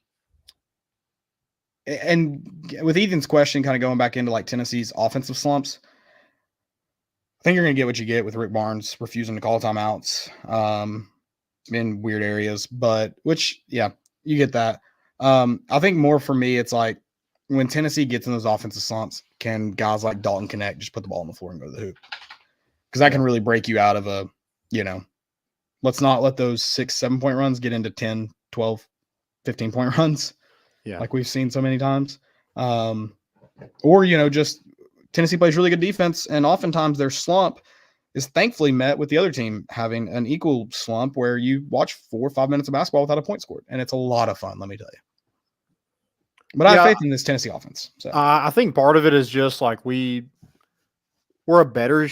with Ethan's question, kind of going back into like Tennessee's offensive slumps, I think you're going to get what you get with Rick Barnes refusing to call timeouts in weird areas, you get that. I think more for me, it's like when Tennessee gets in those offensive slumps, can guys like Dalton Connect just put the ball on the floor and go to the hoop? Because that can really break you out of let's not let those 6-7 point runs get into 10, 12, 15 point runs. Yeah. Like we've seen so many times. Or just Tennessee plays really good defense, and oftentimes their slump is thankfully met with the other team having an equal slump where you watch 4 or 5 minutes of basketball without a point scored, and it's a lot of fun, let me tell you. But I have faith in this Tennessee offense. So I think part of it is just like we're a better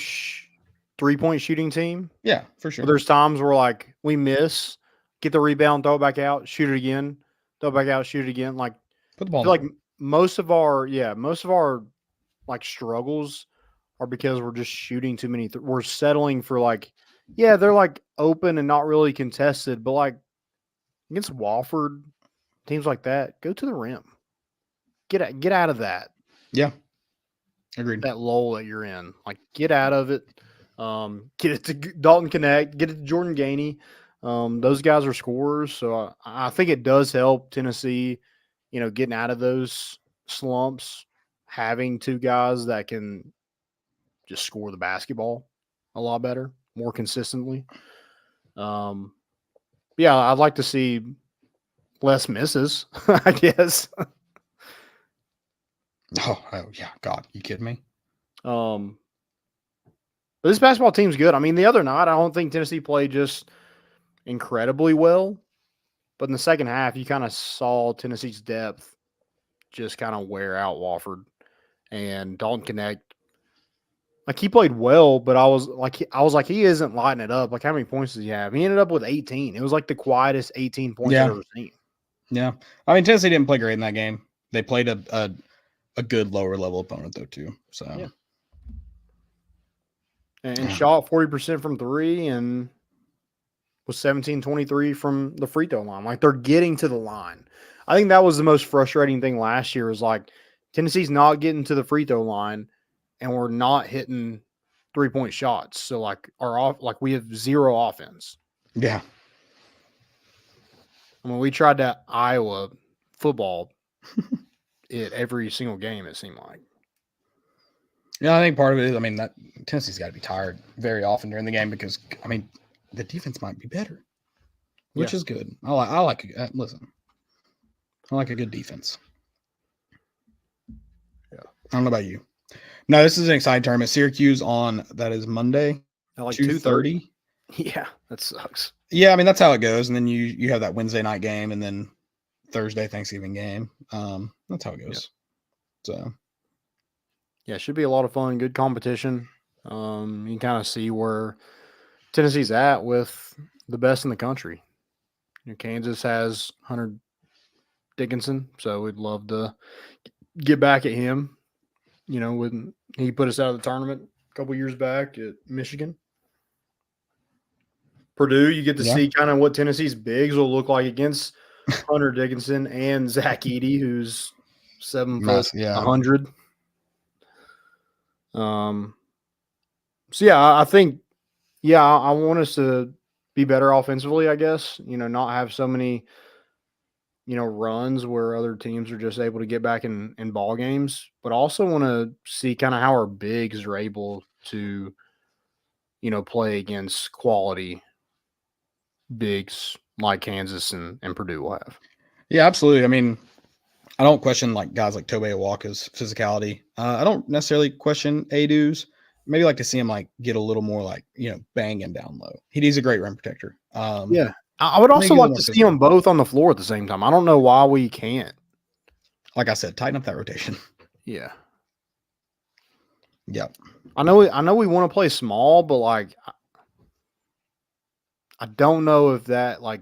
3-point shooting team. Yeah, for sure. But there's times where we miss, get the rebound, throw it back out, shoot it again, throw it back out, shoot it again. Put the ball. I feel like most of our struggles are because we're just shooting too many. We're settling for they're open and not really contested, but against Wofford, teams like that, go to the rim. Get out of that. Yeah. Agreed. That lull that you're in. Get out of it. Get it to Dalton Connect, get it to Jordan Gainey. Those guys are scorers. So I think it does help Tennessee, getting out of those slumps, having 2 guys that can just score the basketball a lot better, more consistently. I'd like to see less misses, I guess. Oh yeah. God, you kidding me? But this basketball team's good. I mean, the other night, I don't think Tennessee played just incredibly well, but in the second half, you kind of saw Tennessee's depth just kind of wear out Wofford, and Dalton Connect Like he played well, but I was like, he isn't lighting it up. Like, how many points does he have? He ended up with 18. It was like the quietest 18 points I've ever seen. Yeah. I mean, Tennessee didn't play great in that game. They played a good lower level opponent though too. So yeah. And shot 40% from three and was 17-23 from the free throw line. Like, they're getting to the line. I think that was the most frustrating thing last year, is like Tennessee's not getting to the free throw line and we're not hitting 3-point shots. So like we have zero offense. yeah. I mean, we tried that Iowa football it every single game, it seemed like. Yeah, I think part of it is, I mean, that Tennessee's got to be tired very often during the game because, I mean, the defense might be better, which is good. I like listen, I like a good defense. Yeah. I don't know about you. No, this is an exciting tournament. Syracuse that is Monday, At like 2:30. Yeah, that sucks. Yeah, I mean, that's how it goes. And then you have that Wednesday night game and then Thursday Thanksgiving game. That's how it goes. So yeah, it should be a lot of fun, good competition. You can kind of see where Tennessee's at with the best in the country. Kansas has Hunter Dickinson, so we'd love to get back at him. When he put us out of the tournament a couple years back at Michigan. Purdue, you get to see kind of what Tennessee's bigs will look like against Hunter Dickinson and Zach Edey, who's 7 foot 100. So yeah, I think, I want us to be better offensively, I guess, not have so many, runs where other teams are just able to get back in ball games, but also want to see kind of how our bigs are able to, play against quality bigs like Kansas and Purdue will have. Yeah, absolutely. I mean, I don't question like guys like Tobe Awaka's physicality. I don't necessarily question Adu's. Maybe like to see him like get a little more like, banging down low. He's a great rim protector. Yeah. I would also like to see them both on the floor at the same time. I don't know why we can't. Like I said, tighten up that rotation. Yeah. Yep. I know we want to play small, but like I don't know if that, like,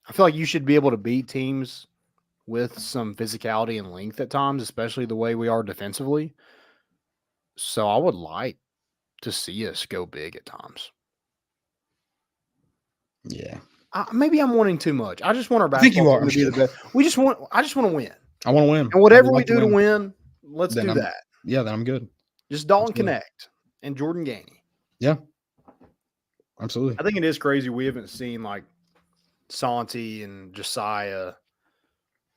I feel like you should be able to beat teams with some physicality and length at times, especially the way we are defensively. So I would like to see us go big at times. Yeah. Maybe I'm wanting too much. I just want our basketball team to be the best. I just want to win. I want to win. And whatever we do to win, let's do that. Yeah, then I'm good. Just Dalton Connect and Jordan Gainey. Yeah. Absolutely. I think it is crazy we haven't seen like Santi and Josiah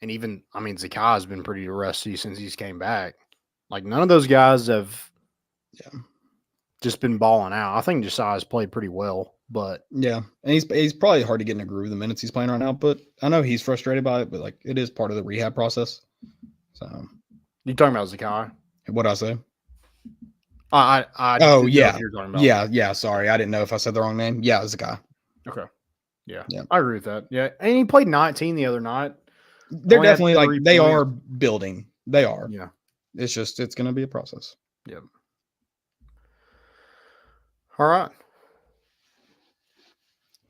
and even, Zakai has been pretty rusty since he's came back. Like none of those guys have just been balling out. I think Josiah's played pretty well, but yeah. And he's probably hard to get in a groove the minutes he's playing right now, but I know he's frustrated by it, but like it is part of the rehab process. So you talking about Zakai? What'd I say? Yeah. You're talking about. Yeah. Sorry, I didn't know if I said the wrong name. Yeah, it was a guy. Okay. Yeah, I agree with that. Yeah, and he played 19 the other night. They're definitely like they are building. They are. Yeah. It's going to be a process. Yep. All right.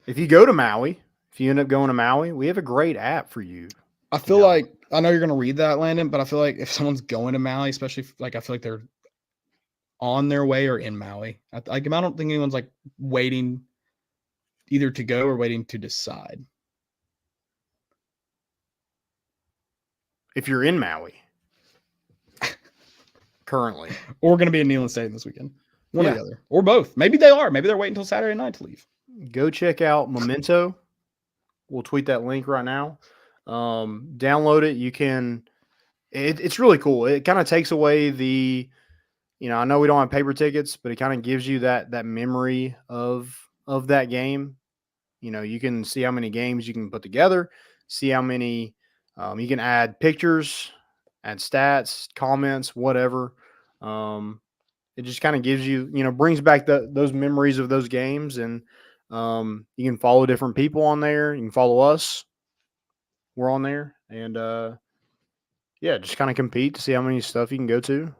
If you go to Maui, if you end up going to Maui, we have a great app for you. I feel like I know you're going to read that, Landon, but I feel like if someone's going to Maui, especially I feel like they're on their way or in Maui. I don't think anyone's like waiting either to go or waiting to decide. If you're in Maui currently, or going to be in Neyland Stadium this weekend, one or the other, or both. Maybe they are. Maybe they're waiting until Saturday night to leave. Go check out Memento. We'll tweet that link right now. Download it. You can. It's really cool. It kind of takes away the. I know we don't have paper tickets, but it kind of gives you that memory of that game. You can see how many games you can put together, see how many you can add pictures, add stats, comments, whatever. It just kind of gives you, brings back those memories of those games, and you can follow different people on there. You can follow us. We're on there, and just kind of compete to see how many stuff you can go to.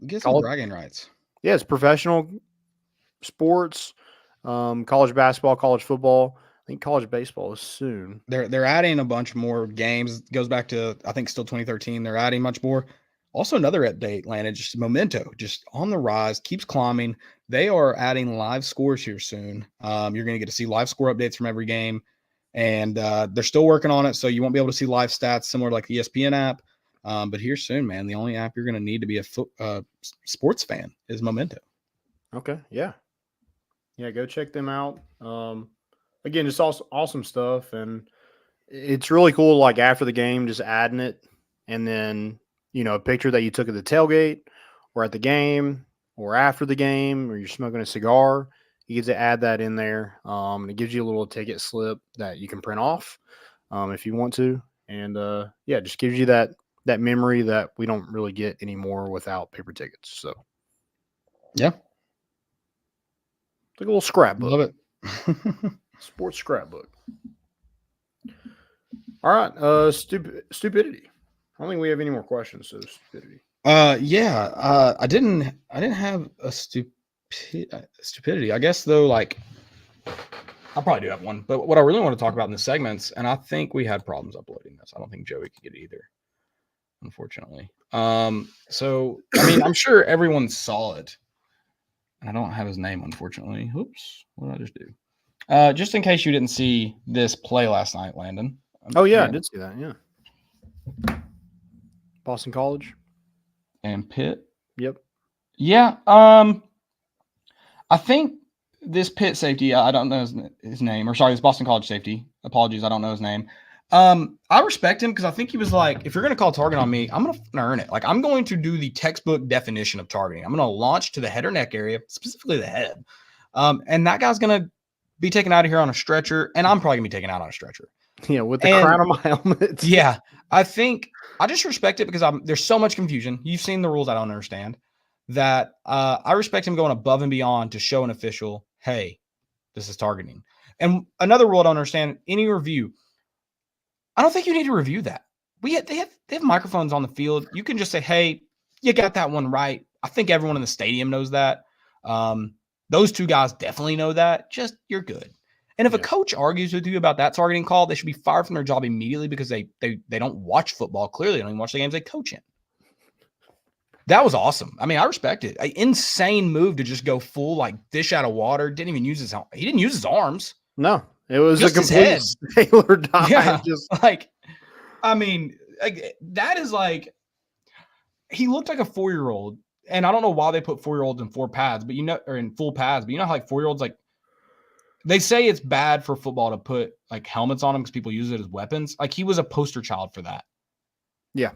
Get some bragging rights. Yeah, it's professional sports, college basketball, college football. I think college baseball is soon. They're adding a bunch more games. It goes back to, I think, still 2013. They're adding much more. Also, another update, Landon, just Memento, just on the rise, keeps climbing. They are adding live scores here soon. You're going to get to see live score updates from every game, and they're still working on it, so you won't be able to see live stats similar to like the ESPN app. But here soon, man, the only app you're going to need to be a sports fan is Memento. Okay, yeah. Yeah, go check them out. Again, just awesome stuff, and it's really cool. Like after the game, just adding it, and then a picture that you took at the tailgate, or at the game, or after the game, or you're smoking a cigar. You get to add that in there. And it gives you a little ticket slip that you can print off if you want to, and yeah, just gives you that memory that we don't really get anymore without paper tickets. So yeah, it's like a little scrapbook. Love it. Sports scrapbook. All right, stupidity. I don't think we have any more questions. So stupidity. Yeah. I didn't have a stupidity. I guess though, like I probably do have one. But what I really want to talk about in the segments, and I think we had problems uploading this. I don't think Joey could get it either, unfortunately. So I mean, I'm sure everyone saw it. I don't have his name, unfortunately. Oops, what did I just do? Just in case you didn't see this play last night, Landon. Oh yeah, I did see that. Yeah. Boston College and Pitt. Yep. Yeah. I think this Pitt safety, I don't know his name, or sorry, this Boston College safety. Apologies, I don't know his name. I respect him because I think he was like, if you're going to call target on me, I'm going to earn it. Like, I'm going to do the textbook definition of targeting. I'm going to launch to the head or neck area, specifically the head. And that guy's going to be taken out of here on a stretcher, and I'm probably going to be taken out on a stretcher. Yeah, with the crown of my helmet. Yeah, I think I just respect it because there's so much confusion. You've seen the rules I don't understand. That I respect him going above and beyond to show an official, hey, this is targeting. And another rule I don't understand, any review, I don't think you need to review that. They have microphones on the field. You can just say, hey, you got that one right. I think everyone in the stadium knows that. Those two guys definitely know that. Just, you're good. And if a coach argues with you about that targeting call, they should be fired from their job immediately because they don't watch football. Clearly, they don't even watch the games they coach in. That was awesome. I mean, I respect it. An insane move to just go full like fish out of water. Didn't even use he didn't use his arms. No, it was just a complete sailor dive. Yeah, like, I mean, like, that is like, he looked like a 4-year-old. And I don't know why they put 4-year-olds in 4 pads, but or in full pads, but you know how like 4-year-olds, like, they say it's bad for football to put like helmets on them because people use it as weapons. Like, he was a poster child for that. Yeah.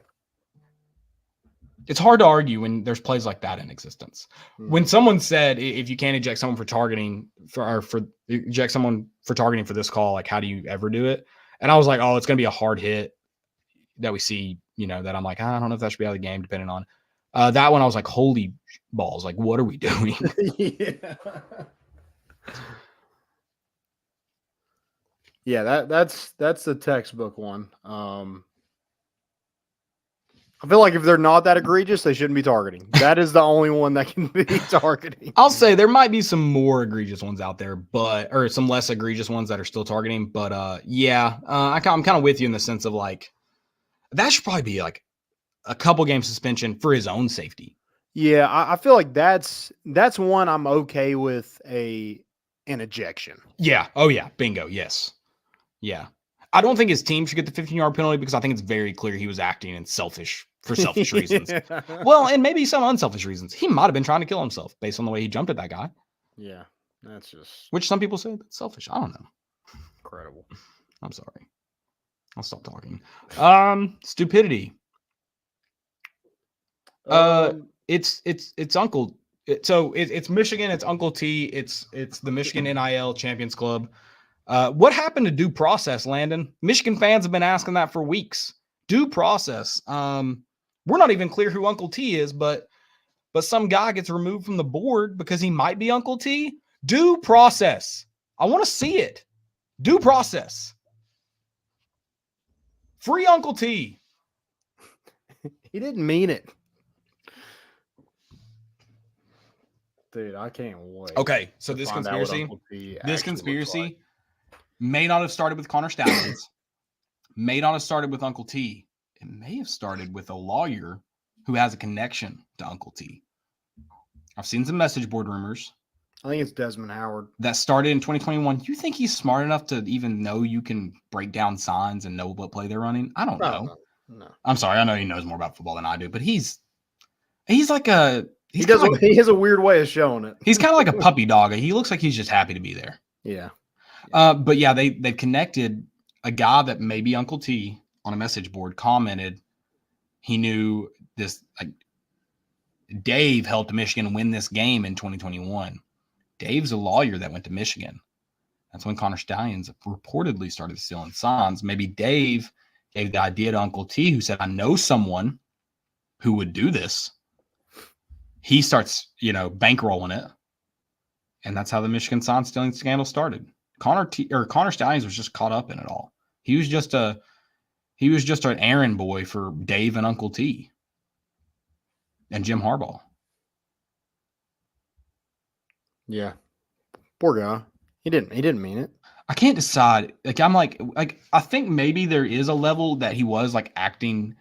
It's hard to argue when there's plays like that in existence. When someone said, if you can't eject someone for targeting eject someone for targeting for this call, like, how do you ever do it? And I was like, oh, it's going to be a hard hit that we see, that I'm like, I don't know if that should be out of the game, depending on that one. I was like, holy balls. Like, what are we doing? Yeah. Yeah, that's the textbook one. I feel like if they're not that egregious, they shouldn't be targeting. That is the only one that can be targeting. I'll say there might be some more egregious ones out there, or some less egregious ones that are still targeting. But I'm kind of with you in the sense of like, that should probably be like a couple game suspension for his own safety. Yeah, I feel like that's one I'm okay with an ejection. Yeah. Oh yeah. Bingo. Yes. Yeah. I don't think his team should get the 15-yard penalty because I think it's very clear he was acting for selfish reasons. Yeah. Well, and maybe some unselfish reasons. He might have been trying to kill himself based on the way he jumped at that guy. Yeah, that's just... Which some people say that's selfish. I don't know. Incredible. I'm sorry. I'll stop talking. Stupidity. It's Uncle. It's Michigan. It's Uncle T. It's the Michigan NIL Champions Club. What happened to due process, Landon? Michigan fans have been asking that for weeks. Due process. We're not even clear who Uncle T is, but some guy gets removed from the board because he might be Uncle T. Due process. I want to see it. Due process. Free Uncle T. He didn't mean it. Dude, I can't wait. Okay, so to this find out what conspiracy, Uncle T this actually looks conspiracy like. may not have started with Connor Stallions, may not have started with Uncle T. It may have started with a lawyer who has a connection to Uncle T. I've seen some message board rumors I think it's Desmond Howard. that started in 2021. You think he's smart enough to even know you can break down signs and know what play they're running? I don't know. No. I'm sorry. I know he knows more about football than I do, but he's like a He has a weird way of showing it. he's kind of like a puppy dog. He looks like he's just happy to be there. Yeah. But yeah, they've connected a guy that maybe Uncle T on a message board commented he knew this, like, Dave helped Michigan win this game in 2021. Dave's a lawyer that went to Michigan. That's when Connor Stallions reportedly started stealing signs. Maybe Dave gave the idea to Uncle T, who said, I know someone who would do this. He starts, bankrolling it. And that's how the Michigan sign stealing scandal started. Connor Stallions was just caught up in it all. He was just an errand boy for Dave and Uncle T and Jim Harbaugh. Yeah. Poor guy. He didn't mean it. I can't decide. I think maybe there is a level that he was like acting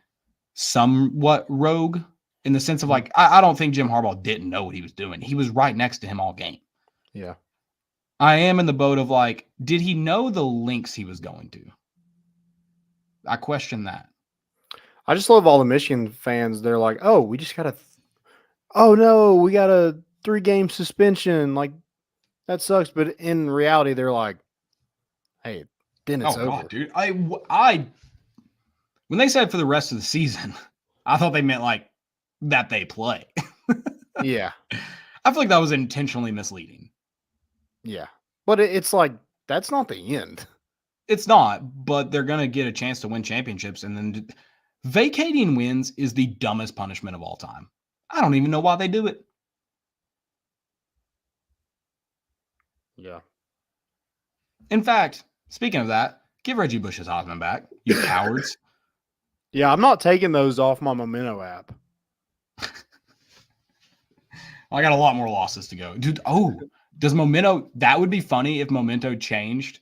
somewhat rogue in the sense of like, I don't think Jim Harbaugh didn't know what he was doing. He was right next to him all game. Yeah. I am in the boat of like, did he know the links he was going to? I question that. I just love all the Michigan fans. They're like, oh, we just got oh no, we got a 3-game suspension. Like, that sucks. But in reality, they're like, hey, then it's over. God, dude. I when they said for the rest of the season, I thought they meant like that they play. Yeah. I feel like that was intentionally misleading. Yeah. But it's like, that's not the end. It's not, but they're going to get a chance to win championships. And then vacating wins is the dumbest punishment of all time. I don't even know why they do it. Yeah. In fact, speaking of that, give Reggie Bush his Heisman back, you cowards. Yeah, I'm not taking those off my Memento app. I got a lot more losses to go. Dude, does Memento, that would be funny if Memento changed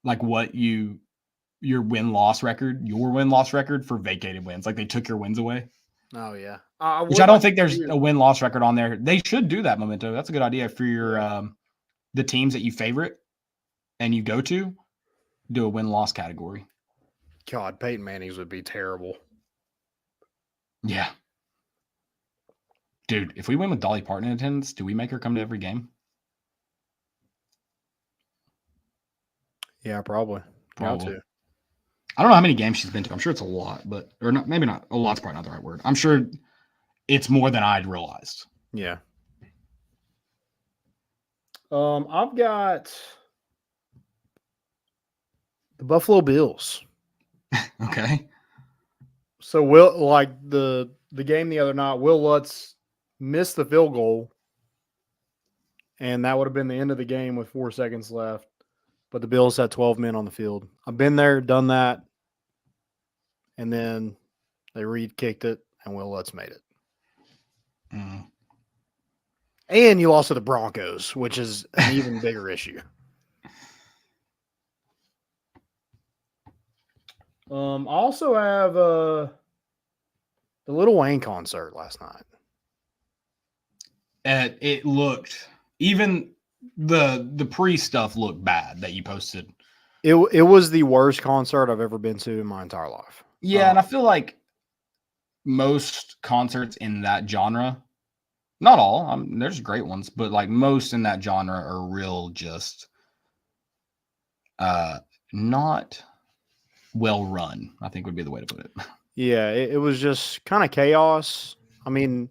like what your win-loss record for vacated wins. Like they took your wins away. Oh, yeah. Which I don't think there's a win-loss record on there. They should do that, Memento. That's a good idea for your the teams that you favorite and you go to, do a win-loss category. God, Peyton Manning's would be terrible. Yeah. Dude, if we win with Dolly Parton in attendance, do we make her come to every game? Yeah, probably. Got to. I don't know how many games she's been to. I'm sure it's a lot, maybe not. A lot's probably not the right word. I'm sure it's more than I'd realized. Yeah. I've got the Buffalo Bills. Okay. So the game the other night, Will Lutz missed the field goal, and that would have been the end of the game with 4 seconds left. But the Bills had 12 men on the field. I've been there, done that, and then they re-kicked it, and Will Lutz made it. Mm. And you lost to the Broncos, which is an even bigger issue. I also have the Lil Wayne concert last night. It looked, even the pre-stuff looked bad that you posted. It was the worst concert I've ever been to in my entire life. Yeah, and I feel like most concerts in that genre, not all, there's great ones, but like most in that genre are real just not well run, I think would be the way to put it. Yeah, it was just kind of chaos. I mean,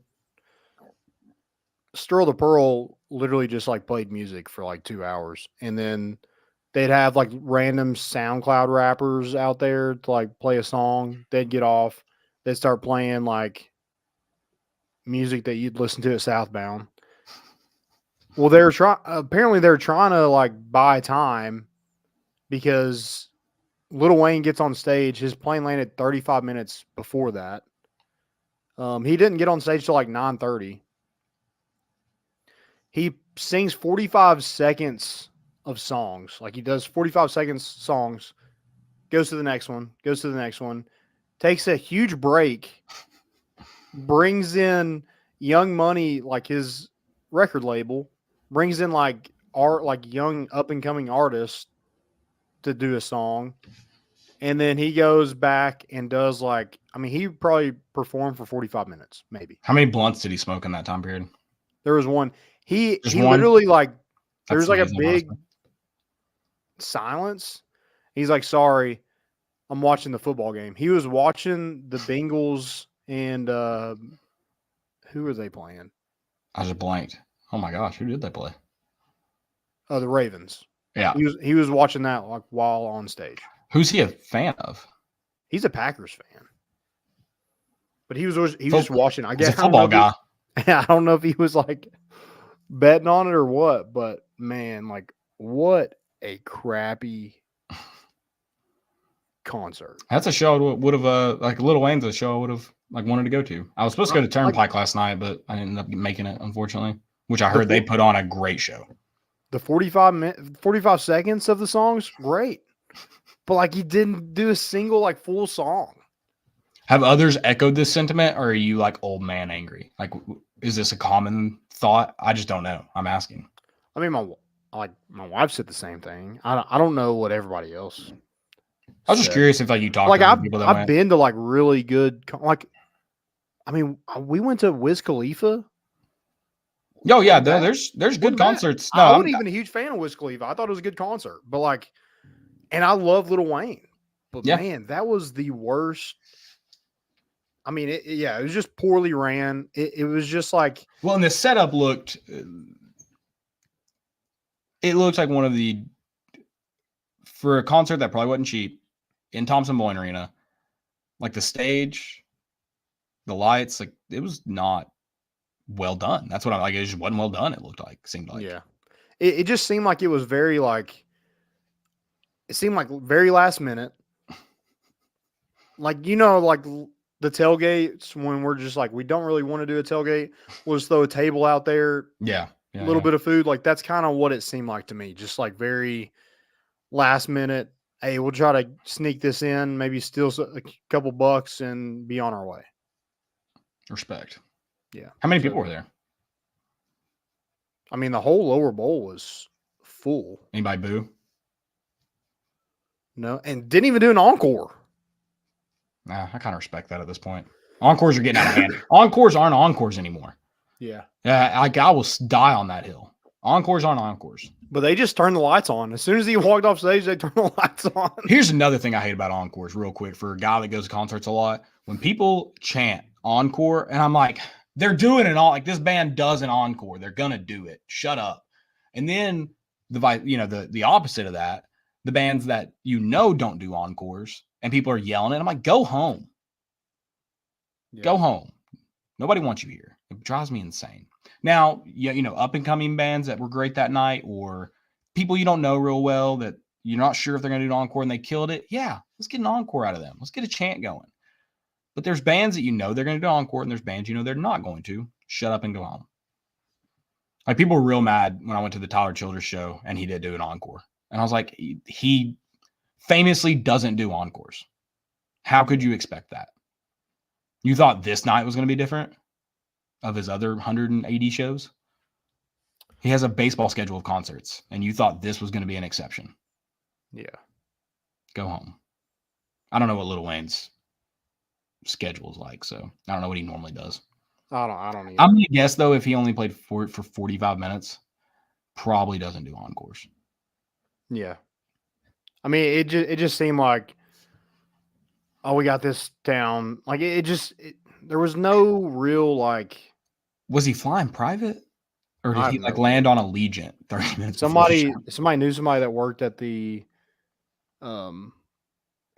Stir the Pearl literally just like played music for like 2 hours, and then they'd have like random SoundCloud rappers out there to like play a song. They'd get off, they'd start playing like music that you'd listen to at Southbound. Well, apparently they're trying to like buy time because Lil Wayne gets on stage. His plane landed 35 minutes before that. He didn't get on stage till like 9:30. He sings 45 seconds of songs. Like he does 45 seconds songs, goes to the next one, goes to the next one, takes a huge break, brings in Young Money, like his record label, brings in like young up and coming artists to do a song. And then he goes back and does he probably performed for 45 minutes, maybe. How many blunts did he smoke in that time period? There was one. He Just one? literally there That's was like a amazing, big honestly. silence. He's like, sorry, I'm watching the football game. He was watching the Bengals and who were they playing? I just blanked. Oh my gosh, who did they play? The Ravens. Yeah. He was watching that like while on stage. Who's he a fan of? He's a Packers fan. But he was just watching. I guess He's a football guy. I don't know if he was like betting on it or what, but man, like what a crappy concert. That's a show I would have like Lil Wayne's a show I would have like wanted to go to. I was supposed to go to Turnpike last night, but I ended up making it, unfortunately. Which I heard they put on a great show. The 45 seconds of the songs, great. But like he didn't do a single like full song. Have others echoed this sentiment, or are you like old man angry? Like, is this a common thought? I just don't know. I'm asking. I mean, my wife said the same thing. I don't know what everybody else. I was just curious if like you talked like to people that I've been to like really good we went to Wiz Khalifa. Oh yeah, there's good concerts. No, I wasn't even a huge fan of Wiz Khalifa. I thought it was a good concert, but like, and I love Lil Wayne, but man, that was the worst. I mean, it was just poorly ran. It was just like, well, and the setup looked like one of the, for a concert that probably wasn't cheap in Thompson Boyne Arena, like the stage, the lights, like it was not well done. That's what I like. It just wasn't well done. It seemed like. Yeah. It just seemed like it was very it seemed like very last minute. Like, like the tailgates when we're just like, we don't really want to do a tailgate. We'll just throw a table out there. Yeah. A little bit of food. Like that's kind of what it seemed like to me. Just like very last minute. Hey, we'll try to sneak this in, maybe steal a couple bucks and be on our way. Respect. Yeah. How many people were there? I mean, the whole lower bowl was full. Anybody boo? No, and didn't even do an encore. Nah, I kind of respect that at this point. Encores are getting out of hand. Encores aren't encores anymore. Yeah. Yeah, I will die on that hill. Encores aren't encores. But they just turned the lights on. As soon as he walked off stage, they turned the lights on. Here's another thing I hate about encores, real quick, for a guy that goes to concerts a lot. When people chant encore, and I'm like, they're doing it all. Like this band does an encore. They're gonna do it. Shut up. And then the opposite of that, the bands that don't do encores, and people are yelling it. I'm like, go home. Yeah. Go home. Nobody wants you here. It drives me insane. Now, up and coming bands that were great that night, or people you don't know real well that you're not sure if they're going to do an encore and they killed it. Yeah, let's get an encore out of them. Let's get a chant going. But there's bands that they're going to do an encore, and there's bands they're not going to. Shut up and go home. Like people were real mad when I went to the Tyler Childers show and he did do an encore. And I was like, he famously doesn't do encores. How could you expect that? You thought this night was going to be different of his other 180 shows? He has a baseball schedule of concerts, and you thought this was going to be an exception. Yeah. Go home. I don't know what Lil Wayne's schedule is like, so I don't know what he normally does. I don't either. I'm going to guess, though, if he only played for 45 minutes, probably doesn't do encores. Yeah. I mean, it just seemed like, oh, we got this down. Like, there was no real, like... Was he flying private? Or did he, land on Allegiant 30 minutes Somebody knew somebody that worked at the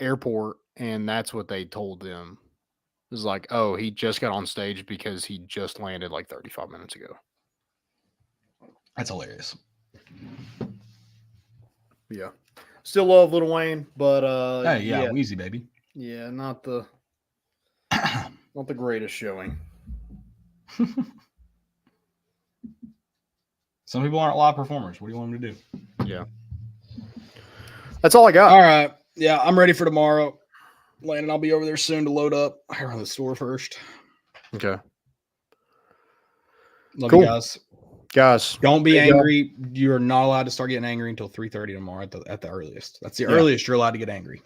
airport, and that's what they told them. It was like, oh, he just got on stage because he just landed like 35 minutes ago. That's hilarious. Yeah. Still love Lil Wayne, but hey, yeah, Weezy, baby. Yeah, not the greatest showing. Some people aren't live performers. What do you want them to do? Yeah. That's all I got. All right. Yeah, I'm ready for tomorrow. Landon, I'll be over there soon to load up. I run the store first. Okay. Love Cool. you guys. Guys, Don't be there you go. angry. You're not allowed to start getting angry until 3:30 tomorrow at the earliest. That's the earliest you're allowed to get angry.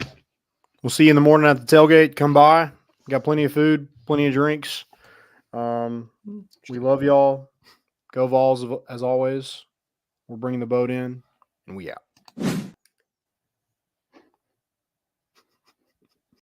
We'll see you in the morning at the tailgate. Come by. Got plenty of food, plenty of drinks. We love y'all. Go Vols as always. We're bringing the boat in, and we out.